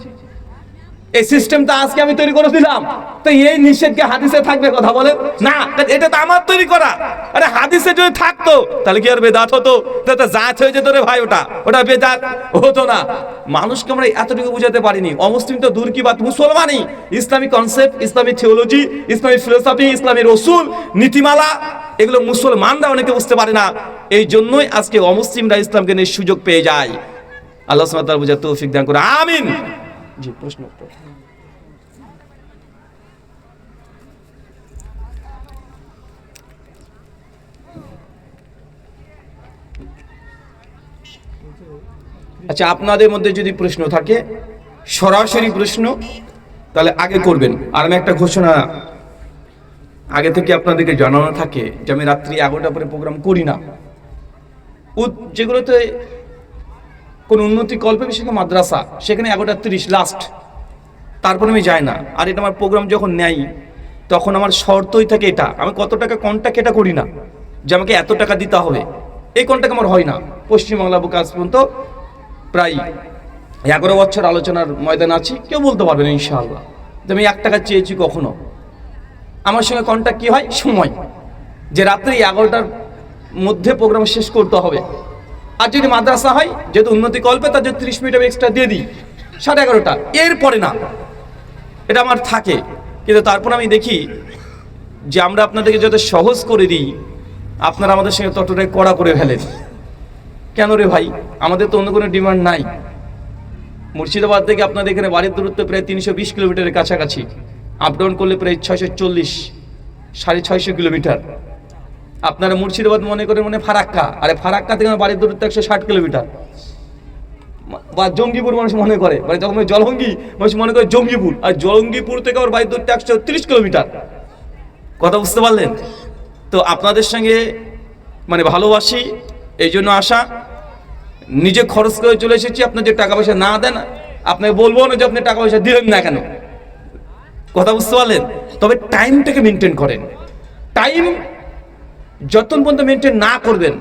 এই সিস্টেমটা আজকে আমি তৈরি করে দিলাম, তো এই নিষেধকে হাদিসে থাকবে কথা বলেন না? এটা তো আমার তৈরি করা। আরে হাদিসে যদি থাকতো তাহলে কি আর বেদাত হতো? তাহলে জাত হয়ে যেত রে ভাই, ওটা বেদাত হতো না। মানুষকে আমরা এতটুকু বুঝাতে পারিনি। অমুসলিম তো দূর কি বাত, মুসলমানই Islamic concept, Islamic theology, Islamic philosophy, ইসলামী রসুল, নীতিমালা, এগুলো মুসলমানরা অনেকে বুঝতে পারে না। এই জন্যই আজকে অমুসলিমরা ইসলামকে নিয়ে সুযোগ পেয়ে যায়। আল্লাহ সুবহানাহু ওয়া তাআলা বুঝার তৌফিক দান করে, আমিন। জি, প্রশ্ন আচ্ছা, আপনাদের মধ্যে যদি প্রশ্ন থাকে, সরাসরি প্রশ্ন, তাহলে আগে করবেন। আর আমি একটা ঘোষণা আগে থেকে আপনাদেরকে জানানো থাকে যে আমি রাত্রি 11টা পরে প্রোগ্রাম করি না। যেগুলোতে কোন উন্নতি কল্পে, বিশেষ করে মাদ্রাসা, সেখানে 11:30 লাস্ট, তারপরে আমি যাই না। আর এটা আমার প্রোগ্রাম যখন নেই তখন আমার শর্তই থাকে এটা, আমি কত টাকা কন্ট্যাক্ট এটা করি না যে আমাকে এত টাকা দিতে হবে, এই কন্ট্যাক্ট আমার হয় না। পশ্চিমবাংলা বুকে আজ পর্যন্ত প্রায় 11 বছর আলোচনার ময়দান আছি, কেউ বলতে পারবে না ইনশাআল্লাহ যে আমি 1 টাকা চেয়েছি কখনো। আমার সঙ্গে কন্ট্যাক্ট কি হয়, সময়, যে রাত্রি 11টার মধ্যে প্রোগ্রাম শেষ করতে হবে। আর যদি মাদ্রাসা হয়, যেহেতু উন্নতি কল্পে, তার যদি 30 মিনিট আমি এক্সট্রা দিয়ে দিই, 11:30, এরপরে না, এটা আমার থাকে। কিন্তু তারপর আমি দেখি যে আমরা আপনাদেরকে যত সহজ করে দিই, আপনারা আমাদের সঙ্গে ততটাই কড়া করে ফেলেন। কেন রে ভাই? আমাদের তো অন্য কোনো ডিমান্ড নাই। মুর্শিদাবাদ থেকে আপনাদের এখানে বাড়ির দূরত্ব প্রায় 320 কিলোমিটারের কাছাকাছি, আপ ডাউন করলে প্রায় 640, 650 কিলোমিটার। আপনারা মুর্শিদাবাদ মনে করে ফারাক্কা, আরে ফারাক্কা থেকে আমার বাড়ির দূরত্ব 160 কিলোমিটার। বা জঙ্গিপুর মানুষ মনে করে, মানে যখন জলঙ্গি মানুষ মনে করে জঙ্গিপুর, আর জলঙ্গিপুর থেকে আমার বাড়ির দূরত্ব 130 কিলোমিটার। কথা বুঝতে পারলেন? তো আপনাদের সঙ্গে ভালোবাসি, এই জন্য আসা, নিজে খরচ করে চলে এসেছি। আপনি যে টাকা পয়সা না দেন, আপনাকে বলবো না যে আপনি টাকা পয়সা দিলেন না কেন। কথা বুঝতে পারলেন? তবে টাইমটাকে মেনটেন করেন। টাইম যতক্ষণ পর্যন্ত মেনটেন না করবেন,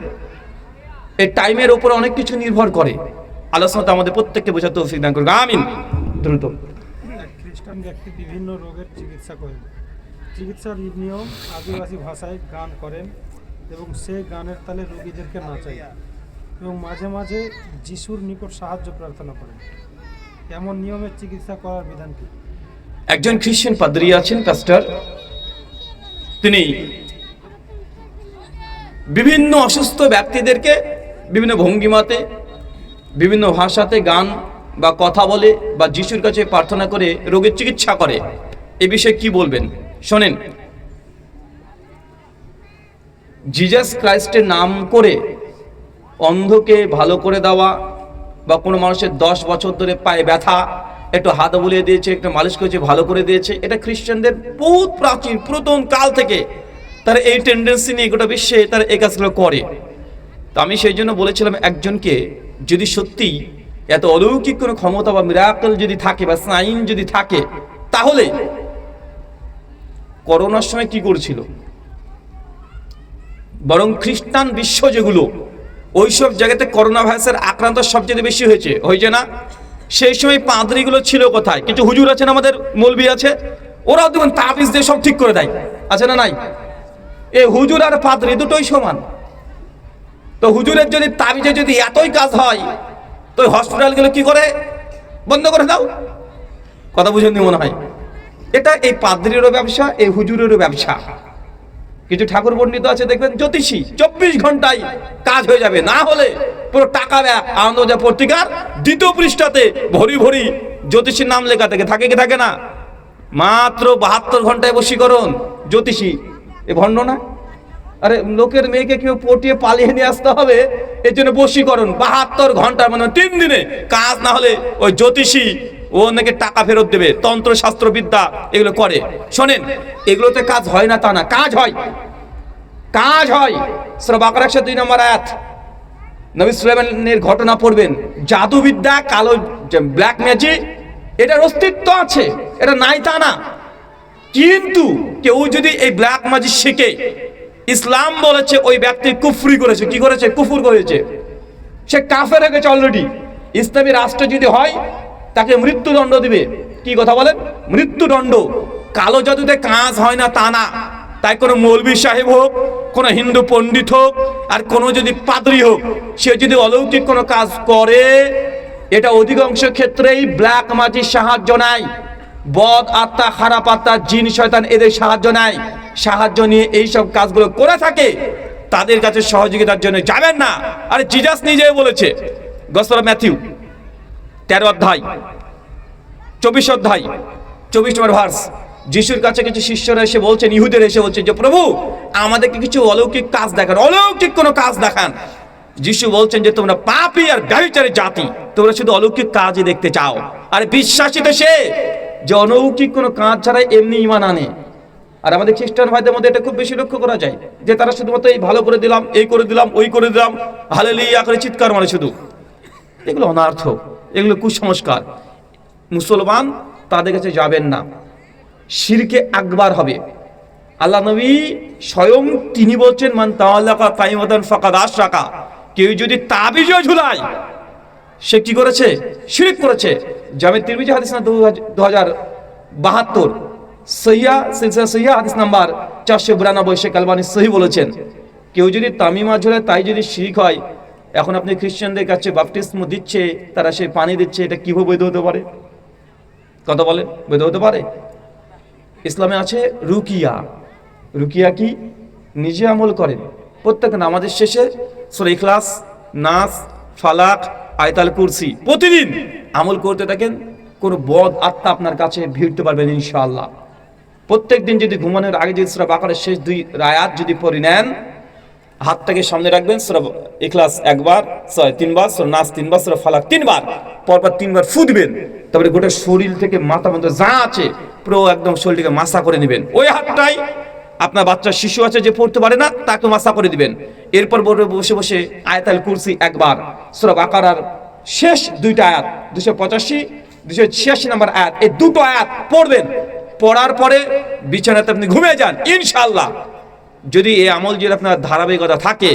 এই টাইমের উপর অনেক কিছু নির্ভর করে। আলোচনা আমাদের প্রত্যেককে বোঝার তৌফিক দান করুন, আমিন। দ্রুত। খ্রিস্টান ব্যক্তি বিভিন্ন রোগের চিকিৎসা করেন। চিকিৎসার নিয়ম আদিবাসী ভাষায় গান করেন এবং সে গানের তালে রোগীদেরকে নাচায় এবং মাঝে মাঝে যিশুর নিকট সাহায্য প্রার্থনা করেন। এমন নিয়মের চিকিৎসা করার বিধান কি? একজন খ্রিস্টান পাদ্রী আছেন, পাস্টার, তিনি বিভিন্ন অসুস্থ ব্যক্তিদেরকে বিভিন্ন ভঙ্গিমাতে, বিভিন্ন ভাষাতে গান বা কথা বলে বা যিশুর কাছে প্রার্থনা করে রোগের চিকিৎসা করে। এ বিষয়ে কি বলবেন? শোনেন, জিজাস ক্রাইস্টের নাম করে অন্ধকে ভালো করে দেওয়া, বা কোনো মানুষের 10 বছর ধরে পায়ে ব্যথা, একটু হাত বুলিয়ে দিয়েছে, একটু মালিশ করেছে, ভালো করে দিয়েছে, এটা খ্রিস্টানদের বহুত প্রাচীন পুরাতন কাল থেকে তারা এই টেন্ডেন্সি নিয়ে গোটা বিশ্বে তারা এই কাজগুলো করে। তো আমি সেই জন্য বলেছিলাম, একজনকে যদি সত্যি এত অলৌকিক কোনো ক্ষমতা বা মিরাকল যদি থাকে বা সাইন যদি থাকে, তাহলে করোনার সময় কি করছিল? বরং খ্রিস্টান বিশ্ব যেগুলো, ওইসব জায়গাতে করোনা ভাইরাসের আক্রান্ত সবচেয়ে বেশি হয়েছে না? সেই সময় পাদ্রীগুলো ছিল কোথায়? কিছু হুজুর আছেন, আমাদের মৌলবি আছে, ওরাও দেখুন তাবিজ দিয়ে সব ঠিক করে দেয়, আছে না নাই? এই হুজুর আর পাদ্রী দুটোই সমান। তো হুজুরের যদি তাবিজে যদি এতই কাজ হয়, তো হসপিটালগুলো কি করে বন্ধ করে দাও? কথা বুঝেননি মনে হয়। এটা এই পাদ্রীরও ব্যবসা, এই হুজুরেরও ব্যবসা। কিছু ঠাকুর পণ্ডিত আছে দেখবেন, জ্যোতিষী 24 ঘন্টায় কাজ হয়ে যাবে, না হলে পুরো টাকা আনন্দবাজার পত্রিকার 2য় পৃষ্ঠাতে ভরি ভরি জ্যোতিষীর নাম লেখা থাকে কি থাকে না? মাত্র 72 ঘন্টায় বশীকরণ জ্যোতিষী। এ ভণ্ড না? আরে লোকের মেয়েকে কেউ পটিয়ে পালিয়ে নিয়ে আসতে হবে, এর জন্য বশীকরণ 72 ঘন্টা, 3 দিনে কাজ না হলে ওই জ্যোতিষী ও নাকি টাকা ফেরত দেবে। তন্ত্র শাস্ত্র বিদ্যা এগুলো করে। শোনেন, এগুলোতে কাজ হয় না তা না, কাজ হয়, কাজ হয়। সূরা বাকারা 102 নম্বর আয়াত, নবী সুলাইমানের ঘটনা পড়বেন। জাদুবিদ্যা, কালো ব্ল্যাক ম্যাজিক, এটার অস্তিত্ব আছে, এটা নাই তা না। কিন্তু কেউ যদি এই ব্ল্যাক ম্যাজিক শিখে, ইসলাম বলেছে ওই ব্যক্তি কুফরি করেছে। কি করেছে? কুফর করেছে, সে কাফের হয়ে গেছে অলরেডি। ইসলামী রাষ্ট্র যদি হয় তাকে মৃত্যুদণ্ড দিবে। কি কথা বলেন? মৃত্যুদণ্ড। কালো জাদুতে কাজ হয় না তা না, তাই কোনো মৌলভী সাহেব হোক, কোনো হিন্দু পণ্ডিত হোক, আর কোনো যদি পাদ্রী হোক, সে যদি অলৌকিক কোনো কাজ করে, এটা অধিকাংশ ক্ষেত্রেই ব্ল্যাক ম্যাজিক সাহায্য নেয়। বদ আত্মা, খারাপ আত্মা, জিন শয়তান এদের সাহায্য নেয়। সাহায্য নিয়ে এইসব কাজগুলো করে থাকে, তাদের কাছে সহযোগিতার জন্য যাবেন না। আরে জিজাস নিজেই বলেছে, গসপেল অফ ম্যাথিউ 13 অধ্যায় 24 অধ্যায় 24 নম্বর ভার্স, যিশুর কাছে কিছু শিষ্যরা এসে বলছেন, ইহুদের এসে বলছে যে প্রভু আমাদেরকে কিছু অলৌকিক কাজ দেখান, অলৌকিক কোনো কাজ দেখান। যিশু বলছেন যে তোমরা পাপী আর ব্যভিচারী জাতি, তোমরা শুধু অলৌকিক কাজই দেখতে চাও। আর বিশ্বাসী তো সে যে অলৌকিক কোনো কাজ ছাড়াই এমনি ঈমান আনে। আর আমাদের খ্রিস্টান ভাইদের মধ্যে এটা খুব বেশি লক্ষ্য করা যায় যে তারা শুধুমাত্র এই ভালো করে দিলাম, এই করে দিলাম, ওই করে দিলাম, হালেলুয়া করে চিৎকার মানে শুধু। এগুলো অনার্থক, এগুলো কুসংস্কার। মুসলমান তাদের কাছে যাবেন না, শিরকে আকবার হবে। আল্লাহ নবী স্বয়ং তিনি বলছেন, মান তাওয়াল্লাকা তাইমাদান ফাকাদ আশরাকা, কেউ যদি তাবিজও ঝুলায় সে কি করেছে? শিরক করেছে। জামে তিরমিজি হাদিস না 2072, সহিয়া সিলসিলা সহিয়া হাদিস নাম্বার 492, শেখ আলবানী সহি বলেছেন, কেউ যদি তামিমা ঝুলায় তাই যদি শিরক হয়। এখন আপনি খ্রিস্টানদের কাছে বাপটিস্ম দিচ্ছে, তারা সেই পানি দিচ্ছে, এটা কিভাবে বৈধ হতে পারে? কথা বলেন, বৈধ হতে পারে? ইসলামে আছে রুকিয়া। রুকিয়া কি? নিজে আমল করেন। প্রত্যেক নামাজের শেষে সূরা ইখলাস, নাস, ফালাক, আয়াতুল কুরসি প্রতিদিন আমল করতে থাকেন। কোনো বদ আত্মা আপনার কাছে ভিড়তে পারবেন ইনশাআল্লাহ। প্রত্যেক দিন যদি ঘুমানোর আগে যদি সূরা বাকারার শেষ 2 আয়াত যদি পড়ে নেন, হাতটাকে সামনে রাখবেন, সূরা ইখলাস একবার, 3 বার, সূরা নাস 3 বার, সূরা ফালাক 3 বার, পরপর 3 বার ফু দিবেন। তারপরে গোটা শরীর থেকে মাথা পর্যন্ত যা আছে পুরো একদম শরীরটাকে মাসা করে নেবেন। ওই হাতটাই আপনার বাচ্চা শিশু আছে যে পড়তে পারে না, তাকে মাসা করে দিবেন। এরপর বসে বসে আয়াতুল কুরসি একবার, সূরা বাকারার শেষ 2টা আয়াত 285, 286 নম্বর আয়াত, এই 2টো আয়াত পড়বেন। পড়ার পরে বিছানাতে আপনি ঘুমিয়ে যান ইনশাআল্লাহ। যদি এই আমল যদি আপনার ধারাবাহিকতা থাকে,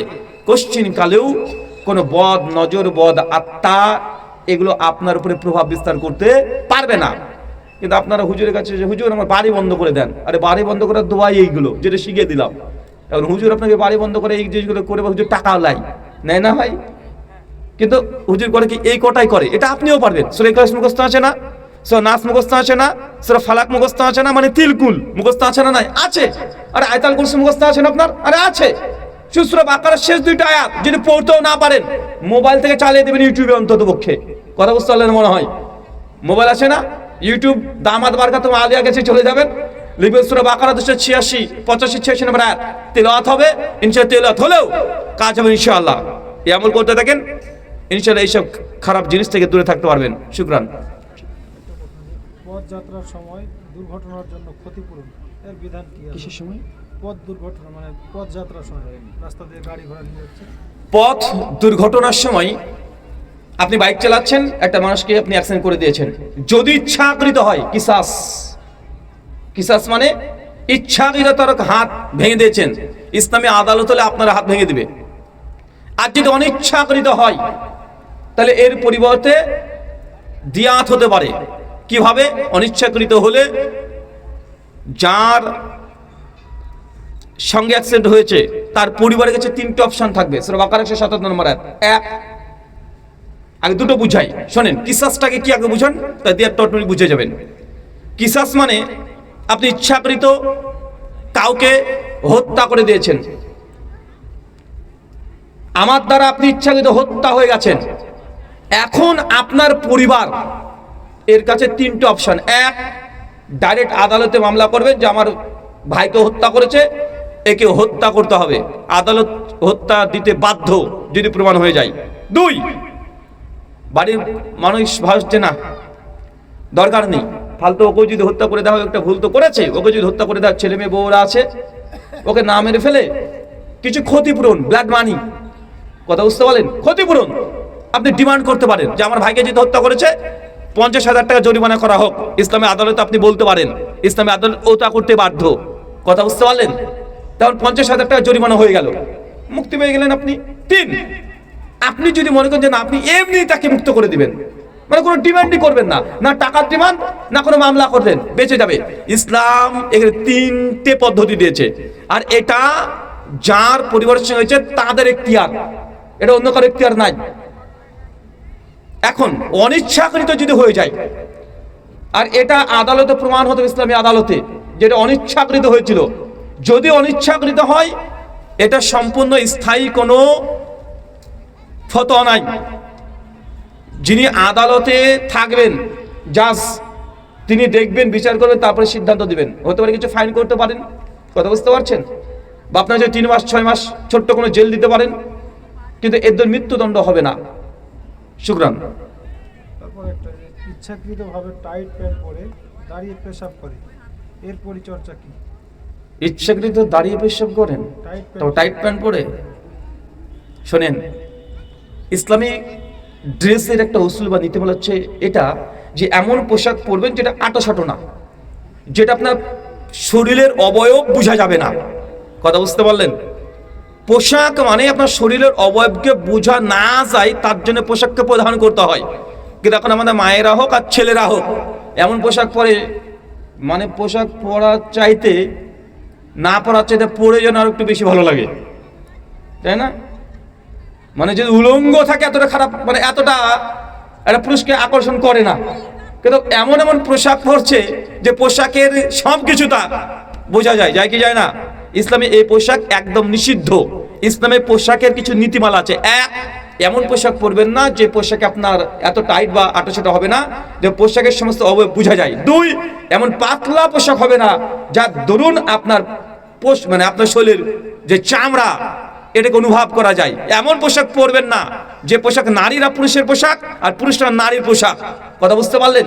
কোশ্চিন কালেও কোনো বদ নজর, বদ আত্মা এগুলো আপনার উপরে প্রভাব বিস্তার করতে পারবে না। কিন্তু আপনারা হুজুরের কাছে যে হুজুর আমার বাড়ি বন্ধ করে দেন, আরে বাড়ি বন্ধ করার দোয়াই এইগুলো যেটা শিখিয়ে দিলাম। এখন হুজুর আপনাকে বাড়ি বন্ধ করে এই জিনিসগুলো করে, হুজুর টাকা লাই নেয় না ভাই, কিন্তু হুজুর করে কি? এই কটাই করে। এটা আপনিও পারবেন। সূরা ইখলাস মুখস্থ আছে না? সূরা নাস মুখস্থ আছে না? সূরা ফালাক মুখস্থ আছে না? মানে তিলকুল মুখস্থ আছে না? নাই আছে। আরে আয়াতুল কুরসি মুখস্থ আছে না আপনার? আরে আছে। সূরা বাকারার শেষ 2টা আয়াত যদি পড়তেও না পারেন, মোবাইল থেকে চালিয়ে দেবেন ইউটিউবে অন্তত পক্ষে। কথা বুঝতে পারলেন মনে হয়? মোবাইল আছে না? ইউটিউব দামাত বারকাত আলিয়া গেছে, চলে যাবেন, লিখবেন সূরা বাকারা 286, 85, 86 নম্বর আয়াত, তেলাওয়াত হবে ইনশাআল্লাহ। তেলাওয়াত হলেও কাজ হবে ইনশাআল্লাহ। এই আমল করতে থাকেন, ইনশাআল্লাহ এইসব খারাপ জিনিস থেকে দূরে থাকতে পারবেন। শুকরান। পথযাত্রার সময় দুর্ঘটনার জন্য ক্ষতিপূরণ এর বিধান কি আছে? কিসের সময়? পথ দুর্ঘটনা মানে পথযাত্রার সময় রাস্তা দিয়ে গাড়ি ঘোড়া নিয়ে যাচ্ছে, পথ দুর্ঘটনার সময় আপনি বাইক চালাচ্ছেন, একটা মানুষকে আপনি অ্যাক্সিডেন্ট করে দিয়েছেন, যদি ইচ্ছাকৃত হয়, কিসাস। কিসাস মানে ইচ্ছাকৃত তার হাত ভেঙে দিয়েছেন, ইসলামী আদালত হলে আপনার হাত ভেঙে দিবে। আর যদি অনিচ্ছাকৃত হয় তাহলে এর পরিবর্তে দিয়াত হতে পারে। কিভাবে? অনিচ্ছাকৃত হলে যার সঙ্গে অ্যাক্সিডেন্ট হয়েছে তার পরিবারের কাছে 3টে অপশন থাকবে। সূরা বাকারা 157 নম্বর আয়াত। এক, আগে দুটো বুঝাই শোনেন। কিসাসটাকে কি আগে বুঝান, তাই দিয়ে টটমিট বুঝে যাবেন। কিসাস মানে আপনি ইচ্ছাকৃত কাউকে হত্যা করে দিয়েছেন, আমার দ্বারা আপনি ইচ্ছাকৃত হত্যা হয়ে গেছেন। এখন আপনার পরিবার এর কাছে 3টে অপশন। এক, ডাইরেক্ট আদালতে মামলা করবেন যে আমার ভাইকে হত্যা করেছে, একে হত্যা করতে হবে, আদালত হত্যা দিতে বাধ্য যদি প্রমাণ হয়ে যায়। 2, বাড়ির মানুষ ভাবছে না দরকার নেই, ফালতু ওকে যদি হত্যা করে দেওয়া হয়, একটা ভুল তো করেছে, ওকে যদি হত্যা করে দেওয়া, ছেলে মেয়ে বউরা আছে, ওকে না মেরে ফেলে কিছু ক্ষতিপূরণ, ব্লাড মানি, কথা বুঝতে পারলেন? ক্ষতিপূরণ আপনি ডিমান্ড করতে পারেন যে আমার ভাইকে যদি হত্যা করেছে 50,000 টাকা জরিমানা করা হোক, ইসলামী আদালতে আপনি বলতে পারেন, ইসলামী আদালত ওটা করতে বাধ্য। কথা বুঝতে পারলেন? তখন 50,000 টাকা জরিমানা হয়ে গেল, মুক্তি পেয়ে গেলেন আপনি। 3, আপনি যদি মনে করেন যে না আপনি এমনি তাকে মুক্ত করে দিবেন, মানে কোনো ডিমান্ডই করবেন না, না টাকার ডিমান্ড না কোনো মামলা করবেন, বেঁচে যাবে। ইসলাম এখানে 3টে পদ্ধতি দিয়েছে, আর এটা যার পরিবারের সঙ্গে হয়েছে তাদের এখতিয়ার, এটা অন্য কারো এখতিয়ার নাই। এখন অনিচ্ছাকৃত যদি হয়ে যায়, আর এটা আদালতে প্রমাণ হতো, ইসলামী আদালতে, যেটা অনিচ্ছাকৃত হয়েছিল, যদি অনিচ্ছাকৃত হয় এটা সম্পূর্ণ স্থায়ী কোনো ফতোয়া নাই। যিনি আদালতে থাকবেন জাজ, তিনি দেখবেন, বিচার করবেন, তারপরে সিদ্ধান্ত দিবেন। হতে পারে কিছু ফাইন করতে পারেন, কথা বুঝতে পারছেন, বা আপনার যে 3 মাস 6 মাস ছোট্ট কোনো জেল দিতে পারেন, কিন্তু এদের মৃত্যুদণ্ড হবে না। শুকরান। তারপর একটা যে ইচ্ছাকৃতভাবে টাইট প্যান্ট পরে দাঁড়িয়ে পেশাব করে, এর পরিচর্যা কি? ইচ্ছাকৃত দাঁড়িয়ে পেশাব করেন, তো টাইট প্যান্ট পরে? শোনেন, ইসলামী ড্রেসের একটা উসুল বা নীতিমালা হচ্ছে এটা, যে এমন পোশাক পরবেন যেটা আঁটোসাঁটো না, যেটা আপনার শরীরের অবয়ব বোঝা যাবে না। কথা বুঝতে পারলেন? পোশাক মানে আপনার শরীরের অবয়বকে বোঝা না যায়, তার জন্য পোশাককে প্রধান করতে হয়। কিন্তু এখন আমাদের মায়েরা হোক আর ছেলেরা হোক এমন পোশাক পরে, মানে পোশাক পরার চাইতে না পরার চাইতে পরে যেন আর একটু বেশি ভালো লাগে, তাই না? মানে যদি উলঙ্গ থাকে এতটা খারাপ, মানে এতটা একটা পুরুষকে আকর্ষণ করে না। কিন্তু এমন এমন পোশাক পরছে যে পোশাকের সব কিছুটা বোঝা যায়, যায় কি যায় না? ইসলামে এই পোশাক একদম নিষিদ্ধ। ইসলামে পোশাকের কিছু নীতিমালা আছে। 1, এমন পোশাক পরবেন না যে পোশাকে আপনার এত টাইট বা আঁটোসাঁটো হবে না, যে পোশাকের সমস্ত অবয়ব বোঝা যায়। 2, এমন পাতলা পোশাক হবে না যার দরুন আপনার মানে আপনার শরীরের যে চামড়া এটাকে অনুভব করা যায়। এমন পোশাক পরবেন না যে পোশাক নারীরা পুরুষের পোশাক আর পুরুষরা নারীর পোশাক। কথা বুঝতে পারলেন?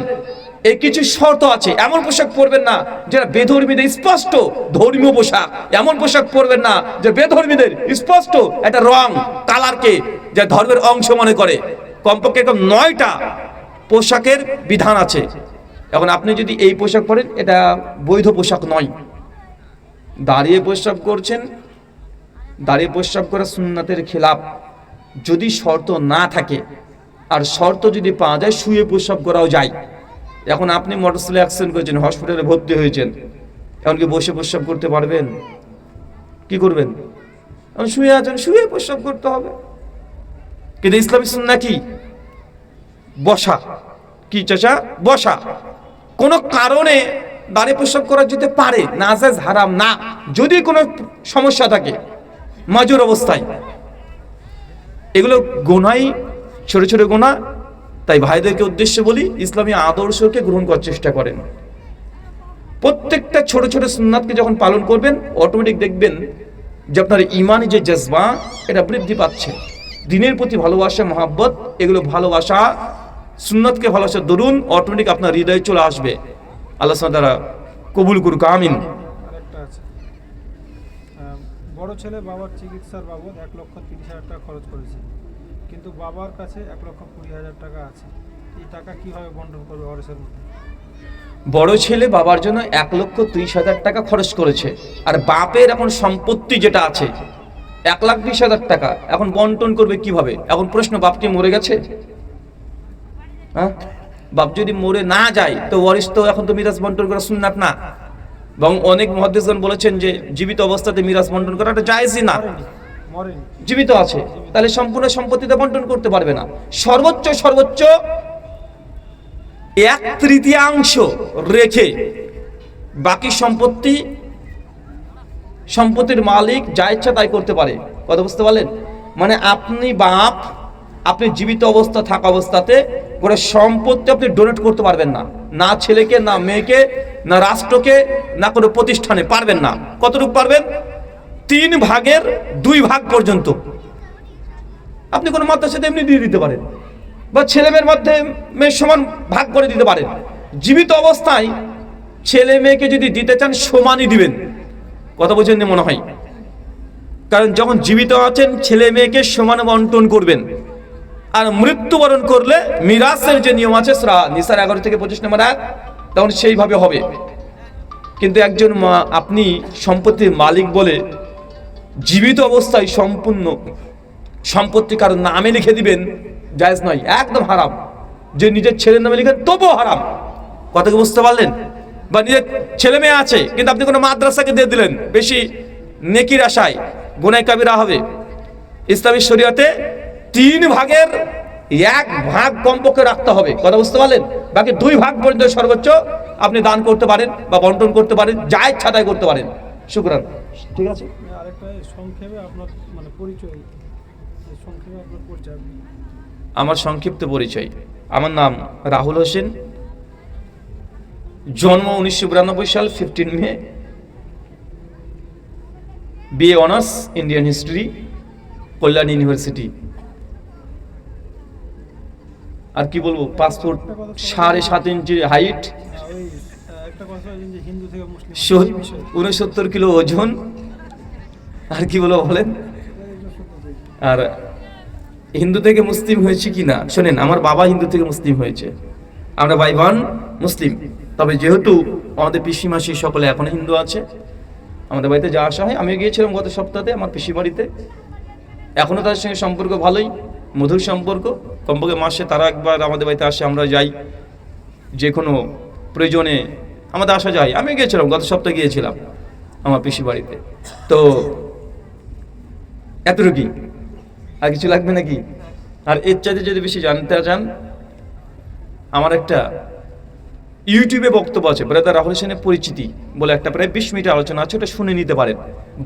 এই কিছু শর্ত আছে। এমন পোশাক পরবেন না যেটা বেধর্মীদের স্পষ্ট ধর্মীয় পোশাক। এমন পোশাক পরবেন না যে বেধর্মীদের স্পষ্ট একটা রং কালারকে যে ধর্মের অংশ মনে করে। কমপক্ষে এরকম 9টা পোশাকের বিধান আছে। এখন আপনি যদি এই পোশাক পরেন, এটা বৈধ পোশাক নয়। দাঁড়িয়ে প্রস্রাব করছেন, দাঁড়িয়ে প্রস্রাব করা সুন্নাতের খেলাফ। যদি শর্ত না থাকে, আর শর্ত যদি পাওয়া যায়, শুয়ে প্রস্রাব করাও যায়। এখন আপনি মোটরসাইকেল অ্যাক্সিডেন্ট করেছেন, হসপিটালে ভর্তি হয়েছেন, এখন কি বসে প্রস্রাব করতে পারবেন? কি করবেন? এখন শুয়ে আছেন, শুয়ে প্রস্রাব করতে হবে। কিন্তু ইসলামী সুন্নাহ কি? বসা। কি চাচা? বসা। কোনো কারণে দাঁড়িয়ে প্রস্রাব করা যেতে পারে, নাজায়েজ হারাম না, যদি কোনো সমস্যা থাকে মাজুর অবস্থায়। এগুলো গুনাহ, ছোট ছোট গুনাহ। তাই ভাইদেরকে উদ্দেশ্যে বলি, ইসলামী আদর্শকে গ্রহণ করার চেষ্টা করেন। প্রত্যেকটা ছোট ছোট সুন্নাতকে যখন পালন করবেন, অটোমেটিক দেখবেন যে আপনার ঈমানি যে জজবা এটা বৃদ্ধি পাচ্ছে। দ্বীনের প্রতি ভালোবাসা, মহাব্বত, এগুলো ভালোবাসা, সুন্নাতকে ভালোবাসা দরুন অটোমেটিক আপনার হৃদয়ে চলে আসবে। আল্লাহ সুবহানাহু ওয়া তাআলা কবুল করুক, আমিন। আরেকটা আছে, বড় ছেলে বাবার চিকিৎসার বাবদ 1,30,000 টাকা খরচ করেছে, কিন্তু বাবার কাছে 1,20,000 টাকা আছে। এই টাকা কিভাবে বন্টন করবে ওয়ারিসের মধ্যে? বড় ছেলে বাবার জন্য 1,30,000 টাকা খরচ করেছে, আর বাপের এখন সম্পত্তি যেটা আছে 1,20,000 টাকা, এখন বন্টন করবে কিভাবে? এখন প্রশ্ন, বাপ কি মরে গেছে? হ্যাঁ, বাপ যদি মরে না যায় তো ওয়ারিস তো এখন তো মিরাজ বন্টন করা সুন্নাত না। এবং অনেক মুহাদ্দিসগণ বলেছেন যে জীবিত অবস্থাতে মিরাজ বন্টন করাটা জায়েজই না। মরেনি, জীবিত আছে, তাহলে সম্পূর্ণ সম্পত্তিতে বন্টন করতে পারবে না। সর্বোচ্চ 1/3 রেখে বাকি সম্পত্তির মালিক যা ইচ্ছা তাই করতে পারে। কথা বুঝতে পারলেন? মানে আপনি বাপ, আপনি জীবিত অবস্থা থাকা অবস্থাতে করে সম্পত্তি আপনি ডোনেট করতে পারবেন না, না ছেলেকে, না মেয়েকে, না রাষ্ট্রকে, না কোনো প্রতিষ্ঠানে পারবেন না। কতটুকু পারবেন? 3/2 পর্যন্ত আপনি কোনো মাদ্রাসাতে এমনি দিয়ে দিতে পারেন, বা ছেলে মেয়ের মধ্যে মেয়ের সমান ভাগ করে দিতে পারেন। জীবিত অবস্থায় ছেলে মেয়েকে যদি দিতে চান সমানই দিবেন। কথা বোঝেন মনে হয়? কারণ যখন জীবিত আছেন ছেলে মেয়েকে সমান বন্টন করবেন, আর মৃত্যুবরণ করলে মিরাসের যে নিয়ম আছে সূরা নিসার 11 থেকে 25 নম্বর আয়াত, তখন সেইভাবে হবে। কিন্তু একজন আপনি সম্পত্তির মালিক বলে জীবিত অবস্থায় সম্পূর্ণ সম্পত্তি কারোর নামে লিখে দিবেন, জায়েজ নয়, একদম হারাম। যে নিজের ছেলের নামে লিখেন তবুও হারাম। কথা কি বুঝতে পারলেন? বা নিজের ছেলে মেয়ে আছে কিন্তু আপনি কোনো মাদ্রাসাকে দিয়ে দিলেন বেশি নেকির আশায়, গুনাহ কাবিরা হবে। ইসলামী শরীয়তে 3 ভাগের 1 ভাগ কমপক্ষে রাখতে হবে। কথা বুঝতে পারলেন? বাকি 2 ভাগ পর্যন্ত সর্বোচ্চ আপনি দান করতে পারেন বা বন্টন করতে পারেন, যা ইচ্ছা তাই করতে পারেন। শুকরান। ঠিক আছে। আরেকটা সংক্ষেপে আপনার মানে পরিচয়, সংক্ষেপে আপনার পরিচয়। আমার সংক্ষিপ্ত পরিচয়, আমার নাম রাহুল হোসেন, জন্ম 1992 সাল 15 মে, বিএ অনার্স ইন্ডিয়ান হিস্ট্রি, কল্যাণ ইউনিভার্সিটি। আর কি বলবো, পাসপোর্ট 7.5 ইঞ্চি হাইট, ওই একটা কথা যে হিন্দু থেকে মুসলিম 69 কিলো ওজন। আর কি বলবো বলেন? আর হিন্দু থেকে মুসলিম হয়েছে কি না শোনেন, আমার বাবা হিন্দু থেকে মুসলিম হয়েছে, আমরা ভাই বোন মুসলিম। তবে যেহেতু আমাদের পিসি মাসি সকলে এখনো হিন্দু আছে, আমাদের বাড়িতে যা আসা হয়, আমিও গিয়েছিলাম গত সপ্তাহে আমার পিসি বাড়িতে, এখনো তাদের সঙ্গে সম্পর্ক ভালোই, মধুর সম্পর্ক। কমপক্ষে মাসে তারা একবার আমাদের বাড়িতে আসে, আমরা যাই, যে কোনো প্রয়োজনে আমাদের আসা যায়। আমি গিয়েছিলাম গত সপ্তাহে গিয়েছিলাম আমার পিসি বাড়িতে। তো এতটুকুই, আর কিছু লাগবে নাকি? আর এর চাইতে যদি বেশি জানতে চান, আমার একটা ইউটিউবে বক্তব্য আছে, ব্রাদার রাহুল হোসেনের পরিচিতি বলে একটা প্রায় 20 মিনিট আলোচনা আছে, ওটা শুনে নিতে পারেন।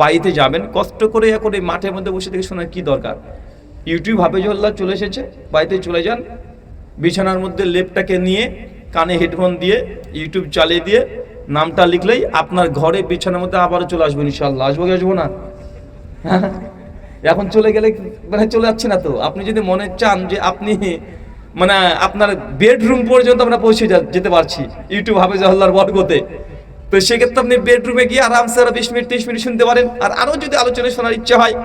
বাড়িতে যাবেন, কষ্ট করে এখন এই মাঠের মধ্যে বসে থেকে শোনার কি দরকার? ইউটিউব হাফেজুল্লাহ চলে এসেছে, বাড়িতে চলে যান, বিছানার মধ্যে লেপটাকে নিয়ে কানে হেডফোন দিয়ে ইউটিউব চালিয়ে দিয়ে নামটা লিখলেই আপনার ঘরে বিছানার মধ্যে আবারও চলে আসবেন ইনশাআল্লাহ। আসবো কি আসবো না? এখন চলে গেলে মানে চলে যাচ্ছে না তো। আপনি যদি মনে চান যে আপনি মানে আপনার বেডরুম পর্যন্ত আমরা পৌঁছে যেতে পারছি ইউটিউব হাফেজুল্লাহর বরকতে, তো সেক্ষেত্রে আপনি বেডরুমে গিয়ে আরামসে 20 মিনিট 30 মিনিট শুনতে পারেন। আর আরও যদি আলোচনা শোনার ইচ্ছা হয়,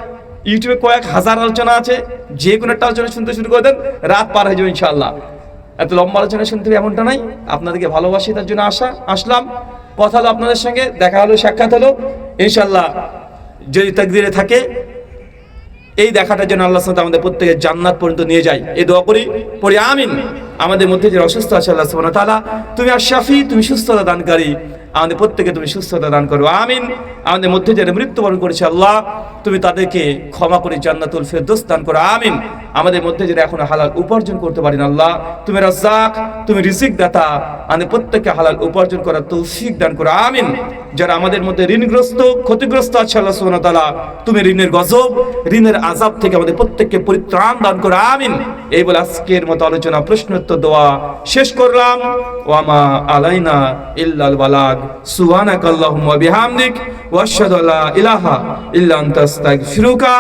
ইউটিউবে কয়েক হাজার আলোচনা আছে, যে কোনো একটা আলোচনা শুনতে শুরু করে দেন, রাত পার হয়ে যাবে ইনশাআল্লাহ। এত লম্বা আলোচনা শুনতে হবে এমনটা নাই, আপনাদেরকে ভালোবাসি তার জন্য আসলাম, কথা হলো আপনাদের সঙ্গে, দেখা হলো, সাক্ষাৎ হলো। ইনশাআল্লাহ যদি তাকদিরে থাকে এই দেখাটার জন্য আল্লাহ সুবহানাহু ওয়া তাআলা আমাদের প্রত্যেকের জান্নাত পর্যন্ত নিয়ে যায়, এই দোয়া করি, পড়ি আমিন। আমাদের মধ্যে যে অসুস্থ আছে আল্লাহ সুবহানাহু ওয়া তাআলা তুমি আশ-শাফি, তুমি সুস্থতা দানকারী, আমাদের প্রত্যেকে তুমি সুস্থতা দান করো, আমিন। আমাদের মধ্যে যারা মৃত্যুবরণ করেছে আল্লাহ তুমি তাদেরকে ক্ষমা করে জান্নাতুল ফেরদৌস দান করো, আমিন। আমাদের মধ্যে যারা এখন হালাল উপার্জন করতে পারেন আল্লাহ তুমি রাজ্জাক, তুমি রিজিক দাতা, আমাদের প্রত্যেককে হালাল উপার্জন করার তৌফিক দান করো, আমিন। যারা আমাদের মধ্যে ঋণগ্রস্ত ক্ষতিগ্রস্ত আছে আল্লাহ সুবহানাহু ওয়া তাআলা তুমি ঋণের গজব ঋণের আযাব থেকে আমাদের প্রত্যেককে পরিত্রাণ দান করো, আমিন। এই বলে আজকের মতো আলোচনা প্রশ্নোত্তর দোয়া শেষ করলাম। ওয়া মা আলাইনা ইল্লাল বালাগ, সুবহানাকা আল্লাহুম্মা ওয়া বিহামদিক ওয়া আশহাদু আল্লা ইলাহা ইল্লা আনতা আস্তাগফিরুকা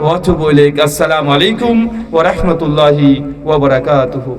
ওয়া আতুবু ইলাইক। আসসালামু আলাইকুম ওয়া রাহমাতুল্লাহি ওয়া বারাকাতুহু।